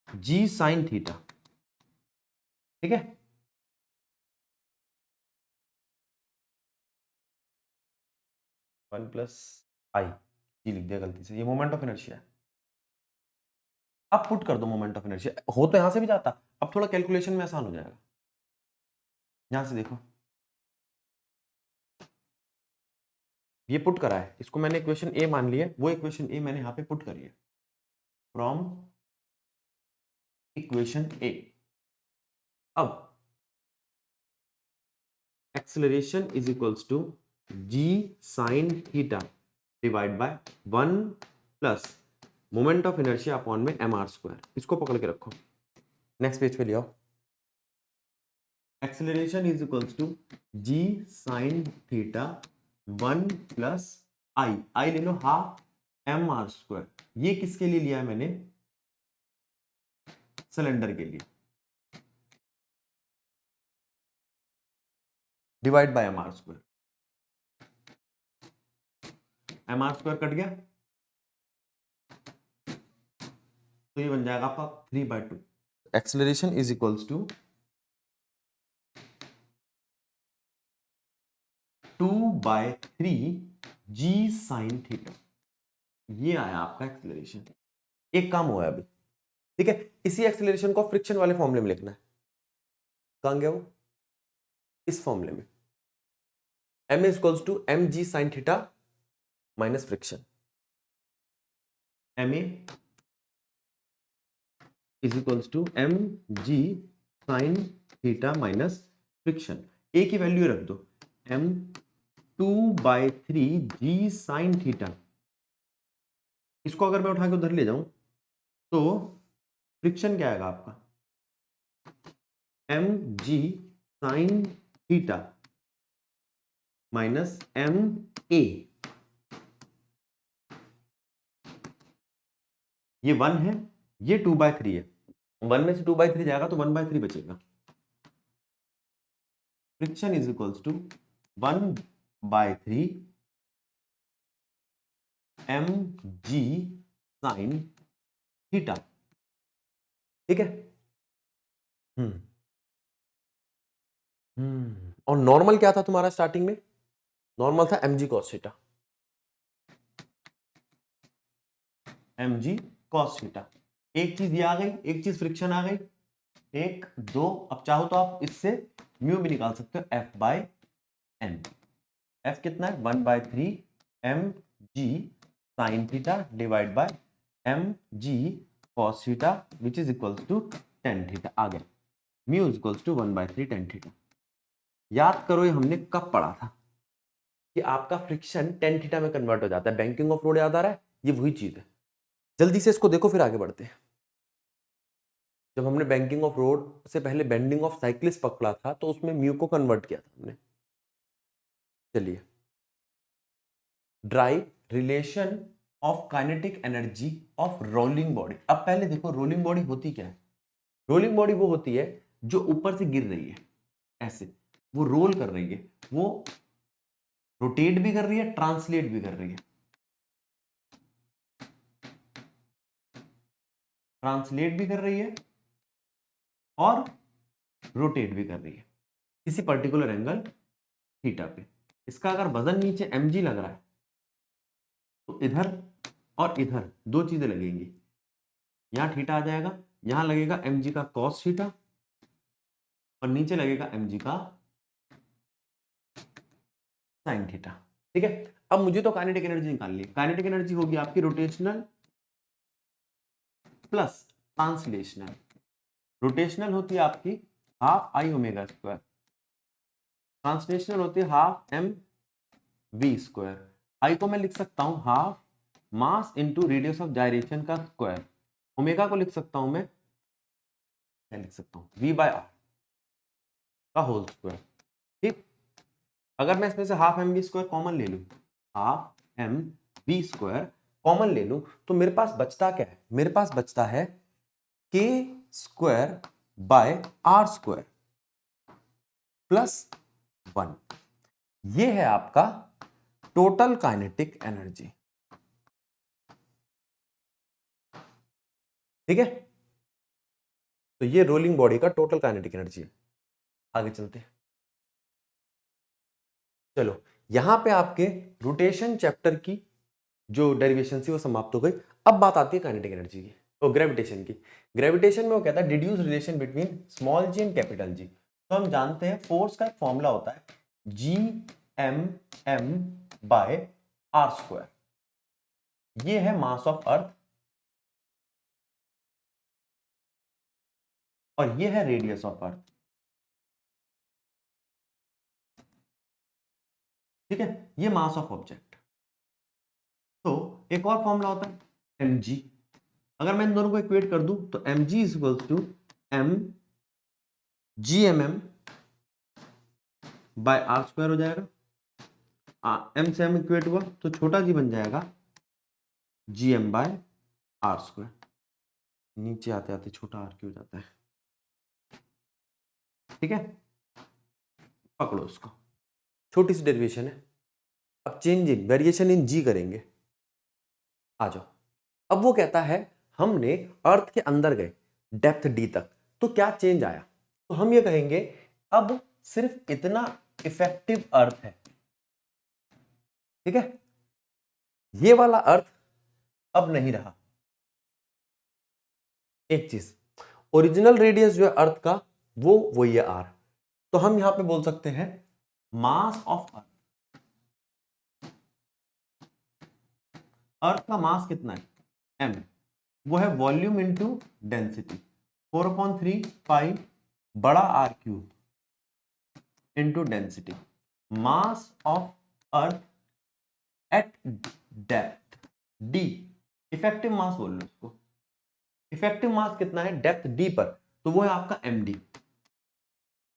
g sign theta. ठीक है, वन प्लस आई, जी लिख दिया गलती से, ये मोमेंट ऑफ इनर्शिया है। अब पुट कर दो मोमेंट ऑफ इनर्शिया, हो तो यहां से भी जाता, अब थोड़ा कैलकुलेशन में आसान हो जाएगा। यहां से देखो, ये पुट करा है, इसको मैंने इक्वेशन ए मान लिया, वो इक्वेशन ए मैंने यहां पे पुट करी है, फ्रॉम इक्वेशन ए। अब acceleration is equals to g sign theta divide by 1 plus moment of inertia upon में mr²। इसको पकड़ के रखो, नेक्स्ट पेज पे ले आओ। Acceleration is equals to g sign theta 1 plus I ले लो हाफ mr²। ये किसके लिए लिया है मैंने, सिलेंडर के लिए, divide by mr²। mr² cut गया तो ये बन जाएगा आपका 3/2। Acceleration is equals to 2/3 g sign theta. ये आया आपका एक्सेलरेशन। एक काम हुआ है अभी, ठीक है, इसी एक्सेलरेशन को फ्रिक्शन वाले फॉर्मूले में लिखना है। कहां गया वो, इस फॉर्मूले में, m is equals to m g sign theta minus friction, m a is equals to m g sign theta minus friction. A की वैल्यू रख दो, m 2/3 जी साइन थीटा। इसको अगर मैं उठा के उधर ले जाऊं तो फ्रिक्शन क्या आएगा आपका, m g sign theta minus m a. ये 1 है, ये 2/3 है, 1 में से 2/3 जाएगा तो 1/3 बचेगा। Friction is equals to 1/3 m g sign theta. ठीक है, और नॉर्मल क्या था तुम्हारा स्टार्टिंग में, नॉर्मल था m g cos theta, m g cos theta. एक चीज ये आ गई, एक चीज फ्रिक्शन आ गई, 1 2। अब चाहो तो आप इससे म्यू भी निकाल सकते हो, एफ बाय एन। एफ कितना है, 1/3 m g sign theta divide by m g cos theta which is equals to tan theta. आ गया, mu is equals to 1/3 tan theta. याद करो ये हमने कब पढ़ा था कि आपका फ्रिक्शन टेन थीटा में कन्वर्ट हो जाता है। बैंकिंग ऑफ लोड याद आ रहा है, ये वही चीज है। जल्दी से इसको देखो फिर आगे बढ़ते हैं। जब हमने बैंकिंग ऑफ रोड से पहले बेंडिंग ऑफ साइक्लिस्ट पकड़ा था तो उसमें म्यू को कन्वर्ट किया था हमने। चलिए, drive relation of kinetic energy of rolling body. अब पहले देखो रोलिंग बॉडी होती क्या है। रोलिंग बॉडी वो होती है जो ऊपर से गिर रही है, ऐसे वो रोल कर रही है, वो रोटेट भी कर रही है, ट्रांसलेट भी कर रही है। ट्रांसलेट भी कर रही है और रोटेट भी कर रही है किसी पर्टिकुलर एंगल थीटा पे। इसका अगर वजन नीचे mg लग रहा है तो इधर और इधर दो चीजें लगेंगी। यहां थीटा आ जाएगा, यहां लगेगा mg का cos थीटा और नीचे लगेगा mg का sin थीटा। ठीक है, अब मुझे तो काइनेटिक एनर्जी निकालनी है। काइनेटिक एनर्जी होगी आपकी रोटेशनल प्लस ट्रांसलेशनल। रोटेशनल होती है आपकी half I omega square, translational होती है half m v square. I को मैं लिख सकता हूं half mass into radius of gyration का स्क्वायर। ओमेगा को लिख सकता हूं मैं, क्या लिख सकता हूं, वी बाय आर का होल स्क्वायर। ठीक, अगर मैं इसमें से half m v square common ले लूं, half m v square common ले लूं तो मेरे पास बचता क्या है, मेरे पास बचता है k square by are square plus 1। ये है आपका टोटल काइनेटिक एनर्जी। ठीक है, तो ये रोलिंग बॉडी का टोटल काइनेटिक एनर्जी है। आगे चलते हैं। चलो, यहां पे आपके रोटेशन चैप्टर की जो डेरिवेशन थी वो समाप्त हो गई। अब बात आती है काइनेटिक एनर्जी की, तो ग्रेविटेशन की। ग्रेविटेशन में वो कहता है deduce relation between small g and capital G. तो हम जानते हैं फोर्स का एक फॉर्मूला होता है जी M m by are square. ये है मास ऑफ अर्थ और ये है रेडियस ऑफ अर्थ। ठीक है, ये मास ऑफ ऑब्जेक्ट। तो एक और फॉर्मूला होता है एम जी। अगर मैं इन दोनों को इक्वेट कर दूं तो m g is equal to m G M m by are square हो जाएगा। एम से एम इक्वेट हुआ तो छोटा जी बन जाएगा G M by are square. नीचे आते आते छोटा आर क्यों जाता है। ठीक है, पकड़ो उसको, छोटी सी डेरिवेशन है। अब चेंज इन वेरिएशन इन जी करेंगे। आ जाओ, अब वो कहता है हमने अर्थ के अंदर गए डेप्थ डी तक, तो क्या चेंज आया। तो हम ये कहेंगे अब सिर्फ इतना इफेक्टिव अर्थ है। ठीक है, ये वाला अर्थ अब नहीं रहा। एक चीज, ओरिजिनल रेडियस जो है अर्थ का वो वही है आर। तो हम यहां पे बोल सकते हैं मास ऑफ अर्थ। अर्थ का मास कितना है, m, वो है वॉल्यूम इंटू डेंसिटी। 4/3 पाई बड़ा R cube into density. Mass of earth at depth d, effective mass बोल लो उसको। इफेक्टिव मास कितना है डेप्थ डी पर, तो वो है आपका एमडी।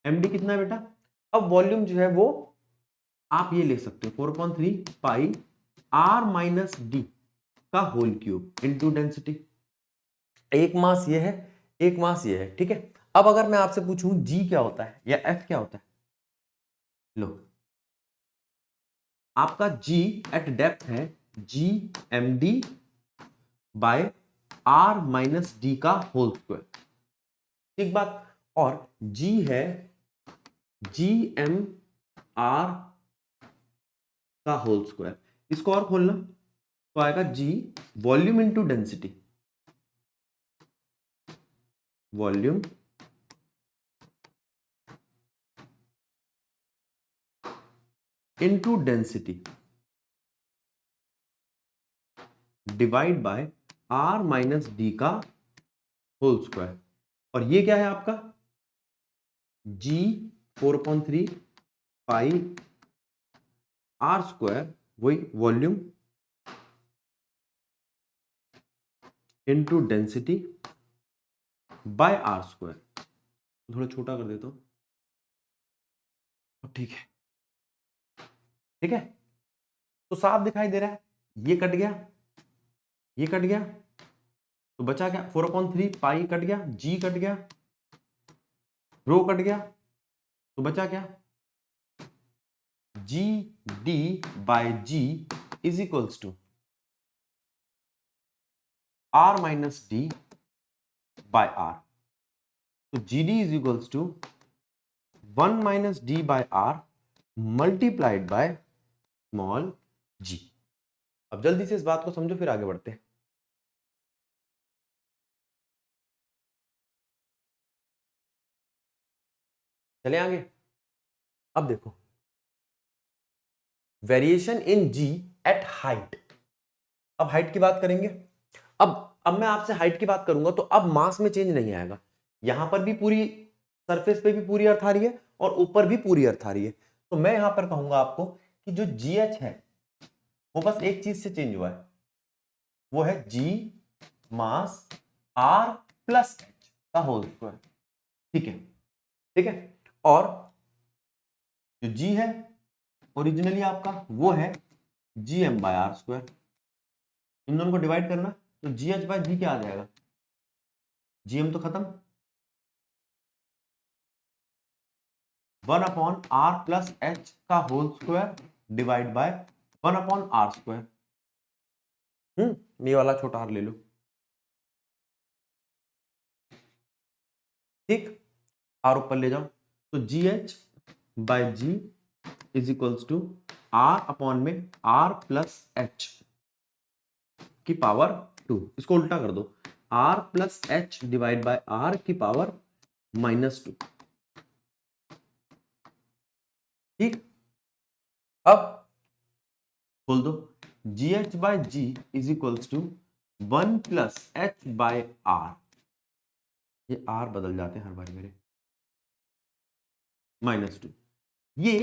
एमडी कितना है बेटा, अब वॉल्यूम जो है वो आप ये ले सकते हो 4/3 पाई आर माइनस डी का होल क्यूब इंटू डेंसिटी। एक मास ये है, एक मास ये है। ठीक है, अब अगर मैं आपसे पूछूं जी क्या होता है या एफ क्या होता है, लो आपका जी एट डेप्थ है जी M d by R minus d का होल स्क्वायर। ठीक बात, और जी है जी एम आर का होल स्क्वायर। इसको और खोलना तो आएगा g volume into density, volume into density divide by R minus d का होल स्क्वायर। और ये क्या है आपका जी 4/3 पाई आर स्क्वायर, वही volume into density by are square, थोड़ा छोटा कर देता हूँ, ठीक है, ठीक है। तो साफ दिखाई दे रहा है, ये कट गया, ये कट गया, तो बचा क्या 4/3, पाई कट गया, जी कट गया, रो कट गया, तो बचा क्या g d by g is equals to R minus d by are. तो g d is equals to 1 minus d by R multiplied by small g. अब जल्दी से इस बात को समझो, फिर आगे बढ़ते हैं। चले आगे। अब देखो, variation in g at height. अब हाइट की बात करेंगे। अब मैं आपसे हाइट की बात करूंगा तो अब मास में चेंज नहीं आएगा, यहां पर भी पूरी सरफेस पे भी पूरी अर्थ आ रही है और ऊपर भी पूरी अर्थ आ रही है। तो मैं यहां पर कहूंगा आपको कि जो जी एच है वो बस एक चीज से चेंज हुआ है, वो है जी मास आर प्लस एच का होल स्क्वायर। ठीक है, ठीक है। और जो जी है ओरिजिनली आपका वो है जी एम बाय आर स्क्वायर। इन दोनों को डिवाइड करना, तो जी एच बाय जी क्या आ जाएगा, जी एम तो खत्म, 1/r प्लस एच का whole square divide by 1/r square. ये वाला छोटा r ले लो, ठीक। r ऊपर ले जाओ, तो g h by g is equals to r upon में r प्लस एच की पावर 2। इसको उल्टा कर दो, r plus h divide by r की पावर -2। ठीक। अब बोल दो g h by g is equals to 1 plus h by r, ये आर बदल जाते हैं हर बार मेरे, -2। ये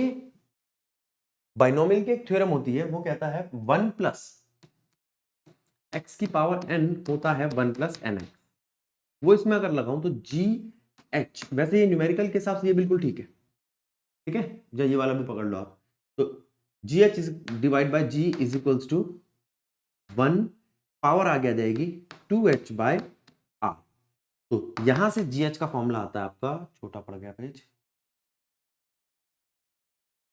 बाइनोमियल की एक थ्योरम होती है, वो कहता है 1 प्लस एक्स की पावर n होता है 1 प्लस एन एक्स। वो इसमें अगर लगाऊं तो जी एच, वैसे ये न्यूमेरिकल के हिसाब से ये बिल्कुल ठीक है, ठीक है, या ये वाला भी पकड़ लो आप। तो g h is divide by g is equals to 1, power आगे आ जाएगी 2h बाय आर। तो यहां से जी एच का फॉर्मूला आता है आपका, छोटा पड़ गया पेज,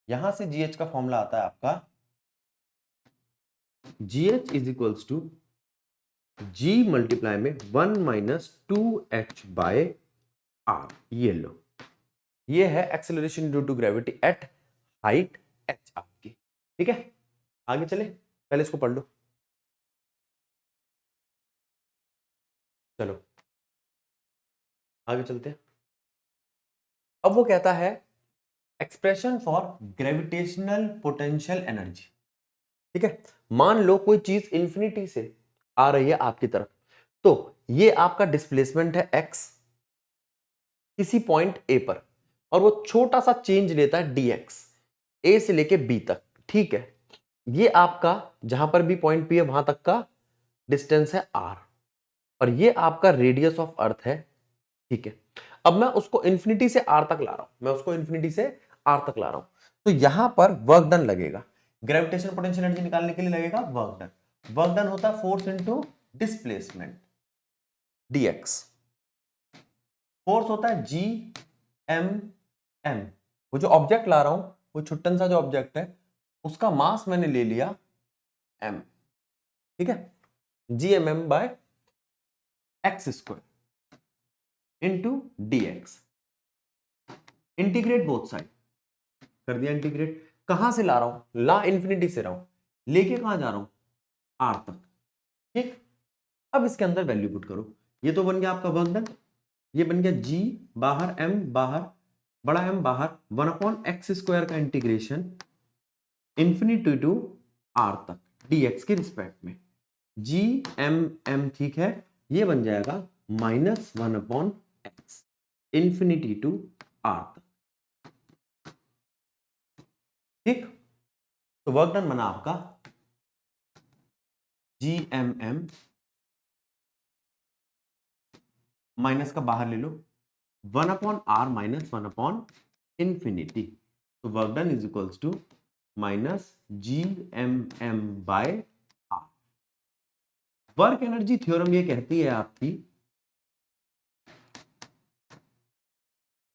यहां से जी एच का फॉर्मूला आता है आपका g h is equals to g multiply में 1 माइनस 2h बाय आर। ये लो, ये है acceleration due to gravity at height h आपकी। ठीक है, आगे चले, पहले इसको पढ़ लो, चलो आगे चलते हैं। अब वो कहता है expression for gravitational potential energy. ठीक है, मान लो कोई चीज इंफिनिटी से आ रही है आपकी तरफ, तो ये आपका डिस्प्लेसमेंट है x किसी पॉइंट a पर, और वो छोटा सा चेंज लेता है dx a से लेके b तक। ठीक है, ये आपका जहां पर भी पॉइंट p है वहां तक का डिस्टेंस है r, और ये आपका रेडियस ऑफ अर्थ है। ठीक है, अब मैं उसको इंफिनिटी से r तक ला रहा हूं, मैं उसको इंफिनिटी से r तक ला रहा हूं, तो यहां पर वर्क डन लगेगा, ग्रेविटेशनल पोटेंशियल एनर्जी निकालने के लिए लगेगा वर्क डन। वर्क डन होता है force into displacement dx, force होता है जी एम एम। वो जो ऑब्जेक्ट ला रहा हूं, वो छुट्टन सा जो ऑब्जेक्ट है उसका मास मैंने ले लिया m। ठीक है, जी M m by x square into d x. Integrate both side, कर दिया इंटीग्रेट। कहां से ला रहा हूं, ला इंफिनिटी से रहा हूं, लेके कहां जा रहा हूं आर तक। ठीक, अब इसके अंदर वैल्यू पुट करो, ये तो बन गया आपका वर्क डन, ये बन गया जी बाहर m बाहर, बड़ा M बाहर, 1/x स्क्वायर का इंटीग्रेशन इंफिनिटी टू r तक dx के रिस्पेक्ट में, जी एम एम। ठीक है, ये बन जाएगा -1/x इंफिनिटी टू r तक। ठीक, तो वर्क डन बना आपका जी एम एम माइनस का बाहर ले लो, 1/r माइनस 1/infinity, तो work done is equals to minus GMM/r। Work energy theorem ये कहती है आपकी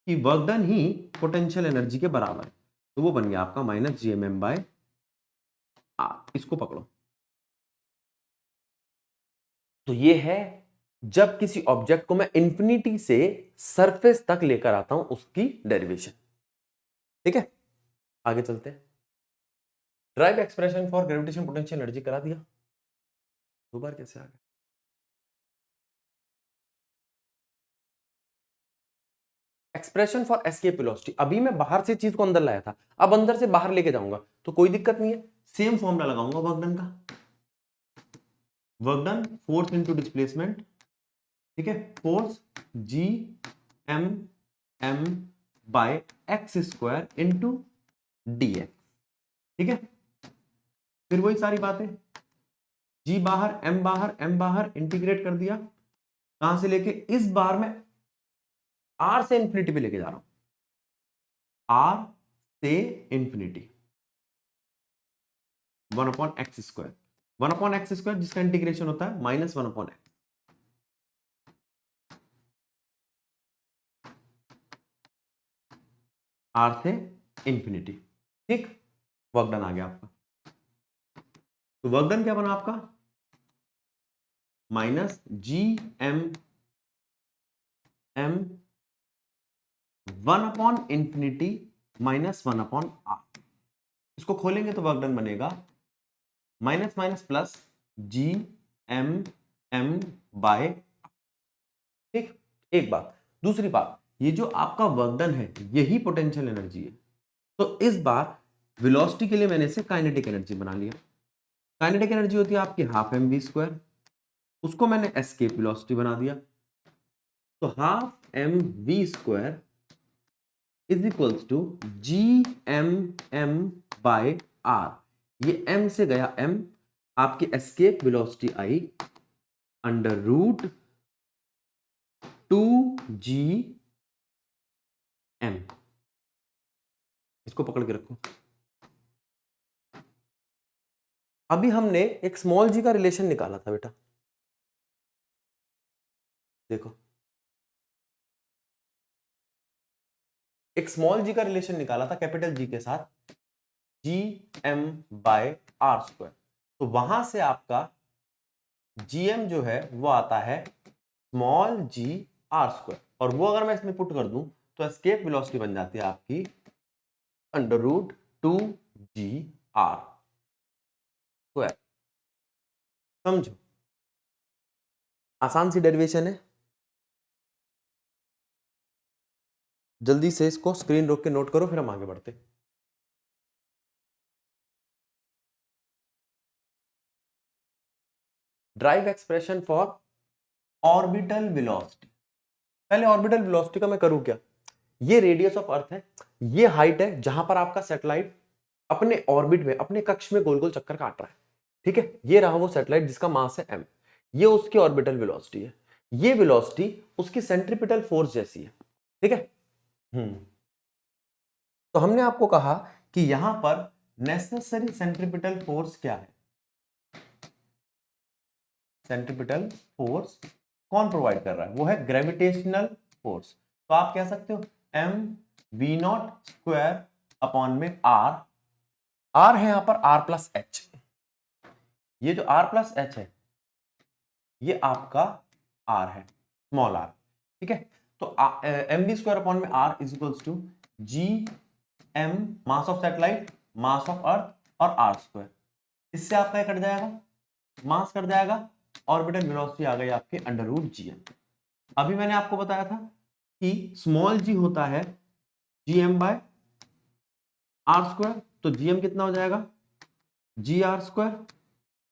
कि वर्क डन ही पोटेंशियल एनर्जी के बराबर है, तो वो बन गया आपका माइनस GMM/r। इसको पकड़ो, तो ये है जब किसी ऑब्जेक्ट को मैं इंफिनिटी से सरफेस तक लेकर आता हूं उसकी डेरिवेशन। ठीक है, आगे चलते हैं। Drive expression for gravitation potential energy करा दिया, दो बार कैसे आ गया? एक्सप्रेशन फॉर एस्केप वेलोसिटी, अभी मैं बाहर से चीज को अंदर लाया था, अब अंदर से बाहर लेके जाऊंगा तो कोई दिक्कत नहीं है, सेम फॉर्मूला लगाऊंगा वर्क डन का। Work done force into displacement, ठीक है, फोर्स GMM/x² इनटू dx, ठीक है। फिर वही सारी बातें, G बाहर, M बाहर, M बाहर, इंटीग्रेट कर दिया, कहां से लेके, इस बार में R से इंफिनिटी पे लेके जा रहा हूं, R से इंफिनिटी, 1/x², 1/x² जिसका इंटीग्रेशन होता है -1/x, R से इंफिनिटी, ठीक। वर्क डन आ गया आपका, तो वर्क डन क्या बना आपका, minus GMM 1/infinity minus 1/r। इसको खोलेंगे तो वर्क डन बनेगा माइनस माइनस प्लस GMM/r। ठीक, एक बात। दूसरी बात, ये जो आपका वर्क डन है यही पोटेंशियल एनर्जी है, तो इस बार वेलोसिटी के लिए मैंने इसे काइनेटिक एनर्जी बना लिया। काइनेटिक एनर्जी होती है आपकी हाफ mv², उसको मैंने एस्केप वेलोसिटी बना दिया, तो half mv² is equals to GMM/r। ये m से गया m, आपकी एस्केप वेलोसिटी आई √2GM। इसको पकड़ के रखो। अभी हमने एक स्मॉल जी का रिलेशन निकाला था बेटा, देखो एक स्मॉल जी का रिलेशन निकाला था कैपिटल जी के साथ, GM/r², तो वहां से आपका GM जो है वो आता है स्मॉल g/r², और वो अगर मैं इसमें पुट कर दूं तो एस्केप वेलोसिटी बन जाती है आपकी √2g/r²। समझो, आसान सी डेरिवेशन है, जल्दी से इसको स्क्रीन रोक के नोट करो, फिर हम आगे बढ़ते। Drive expression for orbital velocity. पहले ऑर्बिटल वेलोसिटी का मैं करूं क्या, ये रेडियस ऑफ अर्थ है, ये हाइट है जहां पर आपका सैटेलाइट अपने ऑर्बिट में, अपने कक्ष में गोल गोल चक्कर काट रहा है, ठीक है। ये रहा वो सैटेलाइट जिसका मास है m, ये उसकी ऑर्बिटल वेलोसिटी है, ये वेलोसिटी उसकी सेंट्रीपिटल फोर्स जैसी है, ठीक है। तो हमने आपको कहा कि यहां पर नेसेसरी सेंट्रीपिटल फोर्स क्या है, सेंट्रीपिटल फोर्स कौन प्रोवाइड कर रहा है, वो है ग्रेविटेशनल फोर्स। तो आप कह सकते हो mv0² में r है यहां पर r+h, ये जो r+h है ये आपका r है, स्मॉल r, ठीक है। तो mv² में r is equals to gm mass of satellite, mass of earth और r², इससे आपका कट जाएगा, मास कट जाएगा, ऑर्बिटल वेलोसिटी आ गई आपके √gm। अभी मैंने आपको बताया था कि स्मॉल g होता है GM/r², तो GM कितना हो जाएगा, gr²,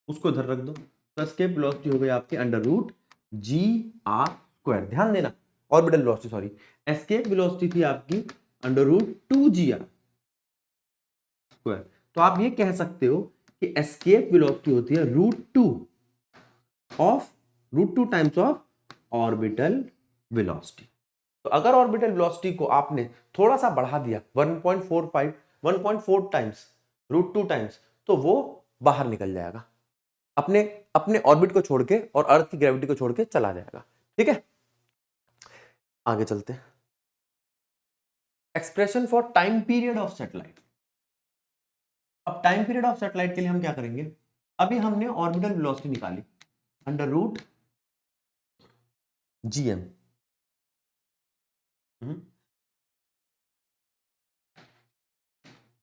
उसको इधर रख दो, तो एस्केप वेलोसिटी हो गई आपकी √gr²। ध्यान देना, orbital velocity sorry, escape velocity थी आपकी √2gr²। तो आप ये कह सकते हो कि एस्केप वेलोसिटी होती है √2 टाइम्स ऑफ ऑर्बिटल वेलोसिटी। तो अगर ऑर्बिटल वेलोसिटी को आपने थोड़ा सा बढ़ा दिया 1.45 1.4 टाइम्स √2 टाइम्स, तो वो बाहर निकल जाएगा, अपने अपने ऑर्बिट को छोड़ के और अर्थ की ग्रेविटी को छोड़ के चला जाएगा। ठीक है, आगे चलते हैं। Expression for time period of satellite. अब टाइम पीरियड ऑफ सैटेलाइट के लिए हम क्या करेंगे, अभी हमने ऑर्बिटल वेलोसिटी निकाली √gm,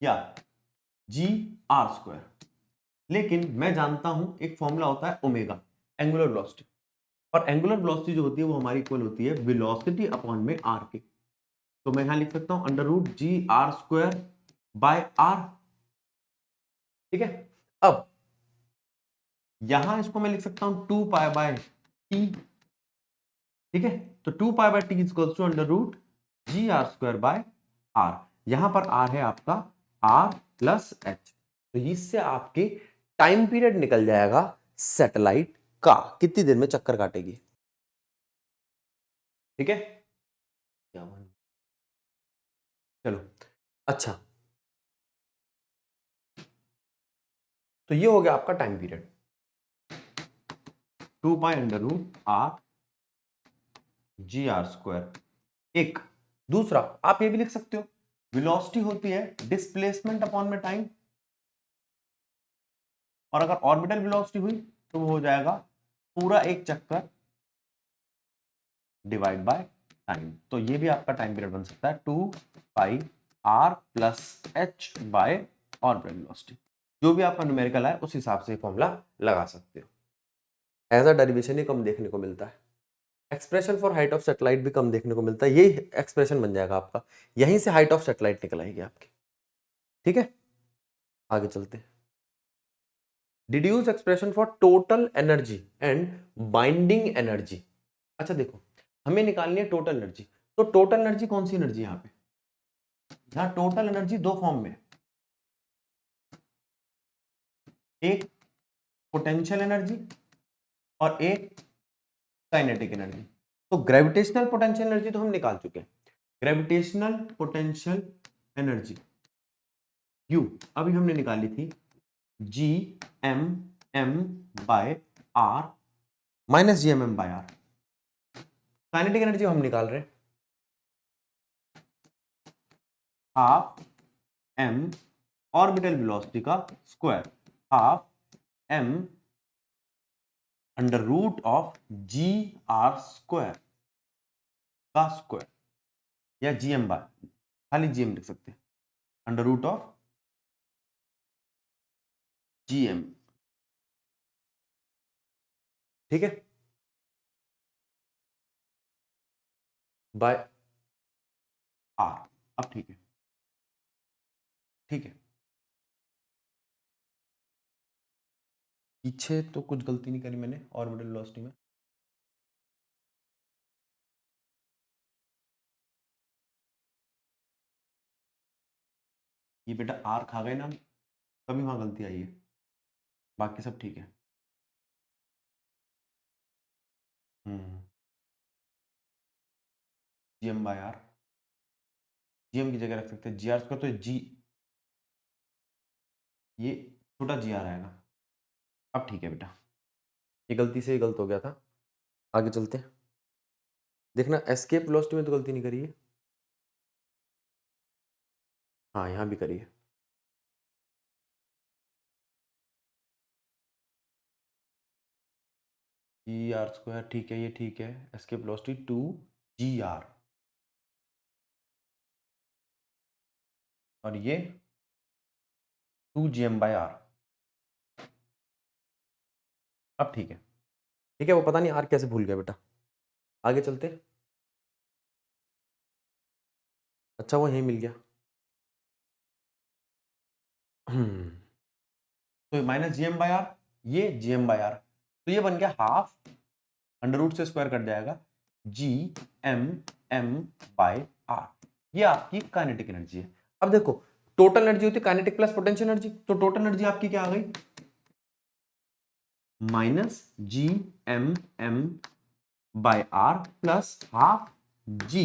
या g r²। लेकिन मैं जानता हूं एक फॉर्मूला होता है ओमेगा, एंगुलर वेलोसिटी, और एंगुलर वेलोसिटी जो होती है वो हमारी इक्वल होती है वेलोसिटी अपॉन में आर के। तो मैं यहां लिख सकता हूं √g r² ठीक है। अब यहां इसको मैं लिख सकता हूं 2π/t। ठीक है, तो 2π/t इक्वल्स टू √gr²/r। यहां पर r है आपका r प्लस h, तो इससे आपके टाइम पीरियड निकल जाएगा सैटेलाइट का, कितनी देर में चक्कर काटेगी। ठीक है, चलो अच्छा, तो ये हो गया आपका टाइम पीरियड 2π√r/gr²। एक दूसरा आप ये भी लिख सकते हो, वेलोसिटी होती है डिस्प्लेसमेंट अपॉन में टाइम, और अगर ऑर्बिटल वेलोसिटी हुई तो वो हो जाएगा पूरा एक चक्कर डिवाइड बाय टाइम। तो ये भी आपका टाइम पीरियड बन सकता है 2πr+h ऑर्बिटल वेलोसिटी। जो भी आपका न्यूमेरिकल है उस हिसाब से फॉर्मूला लगा सकते हो। एज अ डेरिवेशन ही कम देखने को मिलता है, expression for height of satellite भी कम देखने को मिलता है, यही एक्सप्रेशन बन जाएगा आपका, यहीं से हाइट ऑफ सैटेलाइट निकल आएगी आपकी। ठीक है, आगे चलते हैं। Deduce expression for total energy and binding energy. अच्छा देखो, हमें निकालनी है टोटल एनर्जी, तो टोटल एनर्जी कौन सी एनर्जी यहां पे, यहां टोटल एनर्जी दो फॉर्म में, एक पोटेंशियल एनर्जी और एक काइनेटिक एनर्जी। तो ग्रेविटेशनल पोटेंशियल एनर्जी तो हम निकाल चुके हैं, ग्रेविटेशनल पोटेंशियल एनर्जी U अभी हमने निकाली थी Gmm/r minus Gmm/r। Kinetic energy हम निकाल रहे हैं हाफ m ऑर्बिटल वेलोसिटी का square, half m √g r² का स्क्वायर, या gm बाय, खाली gm लिख सकते हैं, √gm। ठीक है, बाय r। अब ठीक है, ठीक है, पीछे तो कुछ गलती नहीं करी मैंने ऑर्बिटल वेलोसिटी में। ये बेटा r खा गए ना, तभी वहां गलती आई है, बाकी सब ठीक है। Gm/r, gm की जगह रख सकते हैं gr², तो g, ये छोटा gr आएगा। अब ठीक है बेटा, ये गलती से ही गलत हो गया था, आगे चलते हैं। देखना एस्केप वेलोसिटी में तो गलती नहीं करी है, हाँ यहाँ भी करी है। gr², ठीक है, ये ठीक है, एस्केप वेलोसिटी 2gr, और ये 2gm/r। अब ठीक है, ठीक है, वो पता नहीं r कैसे भूल गया बेटा, आगे चलते। अच्छा वो यहीं मिल गया, तो माइनस gm/r, ये gm/r, तो ये बन गया हाफ, अंडर रूट से स्क्वायर कट जाएगा, Gmm/r। ये आपकी काइनेटिक एनर्जी है। अब देखो टोटल एनर्जी होती है काइनेटिक प्लस पोटेंशियल एनर्जी, तो टोटल एनर्जी आपकी क्या आ गई, minus Gmm/r by r plus half G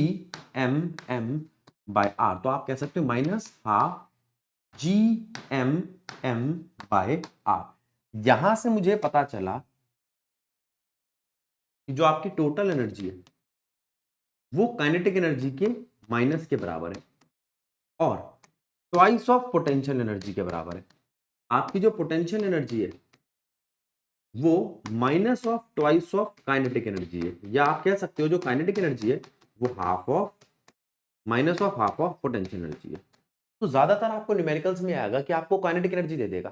M m by are. तो आप कह सकते हो minus half G M m by r. यहां से मुझे पता चला कि जो आपकी टोटल एनर्जी है वो काइनेटिक एनर्जी के माइनस के बराबर है और ट्वाइस ऑफ पोटेंशियल एनर्जी के बराबर है। आपकी जो पोटेंशियल एनर्जी है वो minus of twice of kinetic energy है, या आप कह सकते हो जो काइनेटिक एनर्जी है वो half of minus of half of potential energy है। तो ज्यादातर आपको न्यूमेरिकल्स में आएगा कि आपको काइनेटिक एनर्जी दे देगा,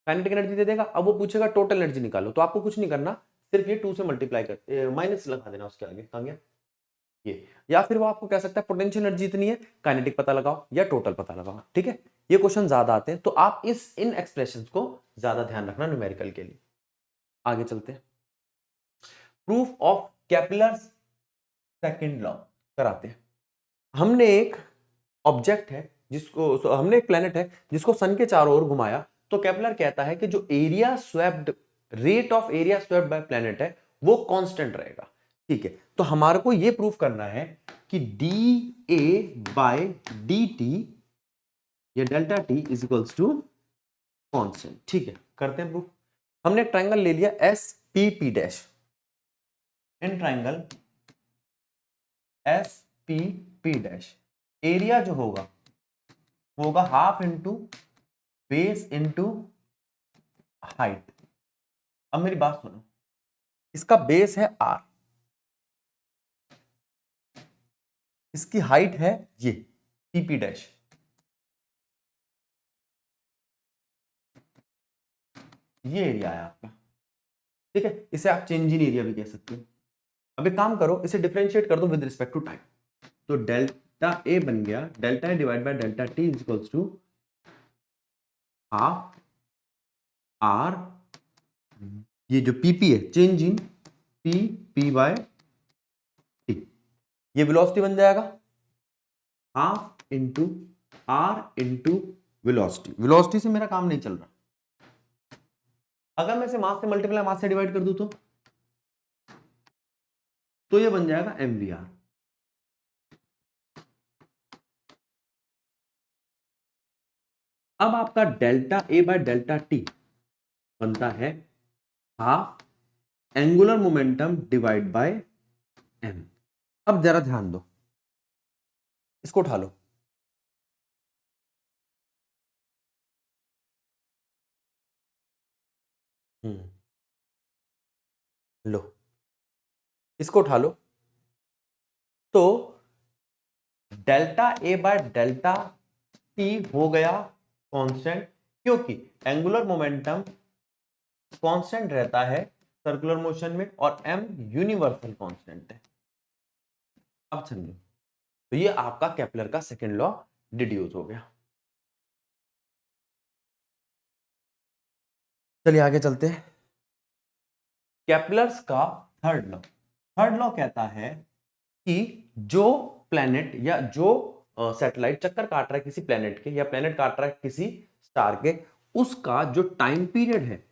काइनेटिक एनर्जी दे देगा। अब वो पूछेगा टोटल एनर्जी निकालो, तो आपको कुछ नहीं करना, सिर्फ ये 2 से मल्टीप्लाई कर माइनस लगा देना उसके आगे, कहां गया ये। या फिर वो आपको कह सकता है पोटेंशियल एनर्जी इतनी है, काइनेटिक पता लगाओ या टोटल पता लगाओ। ठीक है, ये क्वेश्चन ज्यादा आते हैं, तो आप इन एक्सप्रेशंस को ज्यादा ध्यान रखना न्यूमेरिकल के लिए। आगे चलते हैं, proof of Kepler second law कराते हैं। हमने एक ऑब्जेक्ट है जिसको हमने एक प्लेनेट है जिसको सन के चारों ओर घुमाया, तो केपलर कहता है कि जो area swept rate of area swept by planet है वो कांस्टेंट रहेगा। ठीक है, तो हमारे को ये प्रूफ करना है कि d a by D t या delta t is equals to constant. ठीक है, करते हैं प्रूफ। हमने एक ट्रायंगल ले लिया S P P dash. In triangle S P P dash area जो होगा वो होगा half into base into height. अब मेरी बात सुनो, इसका बेस है आर, इसकी हाइट है ये पीपी डैश। ये एरिया है आपका। ठीक है, इसे आप चेंज इन एरिया भी कह सकते हो। अब एक काम करो, इसे डिफरेंशिएट कर दो विद रिस्पेक्ट टू टाइम। तो डेल्टा ए बन गया delta A divide by delta t is equals to half r, ये जो पीपी है change in P P by t, ये वेलोसिटी बन जाएगा half into r into velocity. Velocity से मेरा काम नहीं चल रहा, अगर मैं इसे मास से मल्टीप्लाई मास से डिवाइड कर दूं तो ये बन जाएगा mvr। अब आपका delta A bye delta T बनता है half angular momentum divide by m। अब जरा ध्यान दो, इसको उठा लो। लो, इसको उठा लो। तो डेल्टा ए बाय डेल्टा टी हो गया कांस्टेंट, क्योंकि एंगुलर मोमेंटम कांस्टेंट रहता है सर्कुलर मोशन में और m यूनिवर्सल कांस्टेंट है। अब समझो, तो ये आपका केपलर का सेकंड लॉ डिड्यूस हो गया। चलिए आगे चलते हैं, केपलर्स का थर्ड लॉ। थर्ड लॉ कहता है कि जो प्लेनेट या जो सैटेलाइट चक्कर काट रहा है किसी प्लेनेट के, या प्लेनेट काट रहा है किसी स्टार के, उसका जो टाइम पीरियड है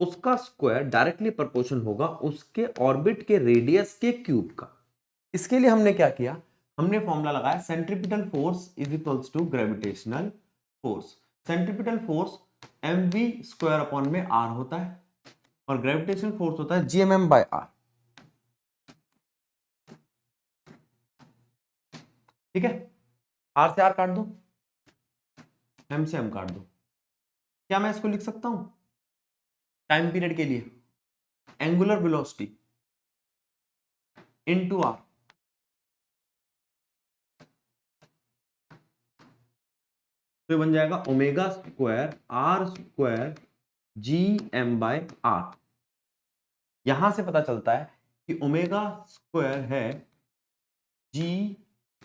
उसका स्क्वायर डायरेक्टली प्रोपोर्शनल होगा उसके ऑर्बिट के रेडियस के क्यूब का। इसके लिए हमने क्या किया, हमने फॉर्मूला लगाया centripetal force is equals to gravitational force. Centripetal force mv square upon में r होता है और ग्रेविटेशनल फोर्स होता है gmm बाय r। ठीक है, r से r काट दो, m से m काट दो। क्या मैं इसको लिख सकता हूं टाइम पीरियड के लिए एंगुलर वेलोसिटी इनटू r, तो ये बन जाएगा omega square r square G M by r. यहां से पता चलता है कि ओमेगा स्क्वायर है जी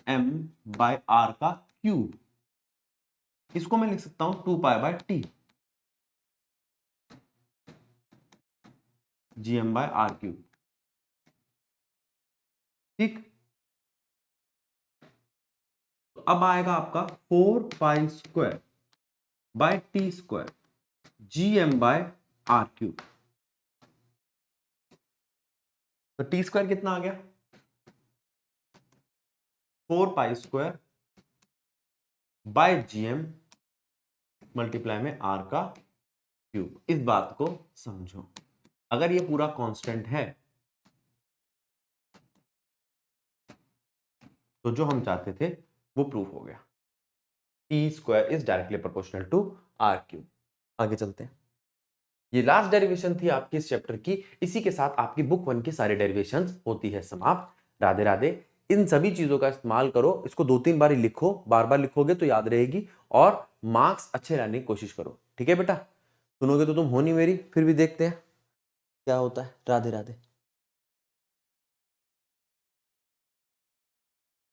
एम बाय आर का क्यूब। इसको मैं लिख सकता हूं 2 pi by T G M by r cube. ठीक, तो अब आएगा आपका 4 pi square by T square G M by r cube. तो टी स्क्वायर कितना आ गया 4 pi square by GM multiply में आर का क्यूब। इस बात को समझो, अगर ये पूरा कांस्टेंट है तो जो हम चाहते थे वो प्रूफ हो गया। T square is directly proportional to r cube. आगे चलते हैं। ये लास्ट डेरिवेशन थी आपकी इस चैप्टर की। इसी के साथ आपकी बुक 1 की सारी डेरिवेशंस होती है समाप्त। राधे राधे। इन सभी चीजों का इस्तेमाल करो, इसको 2-3 बार लिखो, बार बार लिखोगे तो याद रहेगी और मार्क्स अच्छे लाने की कोशिश करो। ठीक है बेटा, सुनोगे तो तुम हो नहीं मेरी, फिर भी देखते हैं क्या होता है। राधे राधे।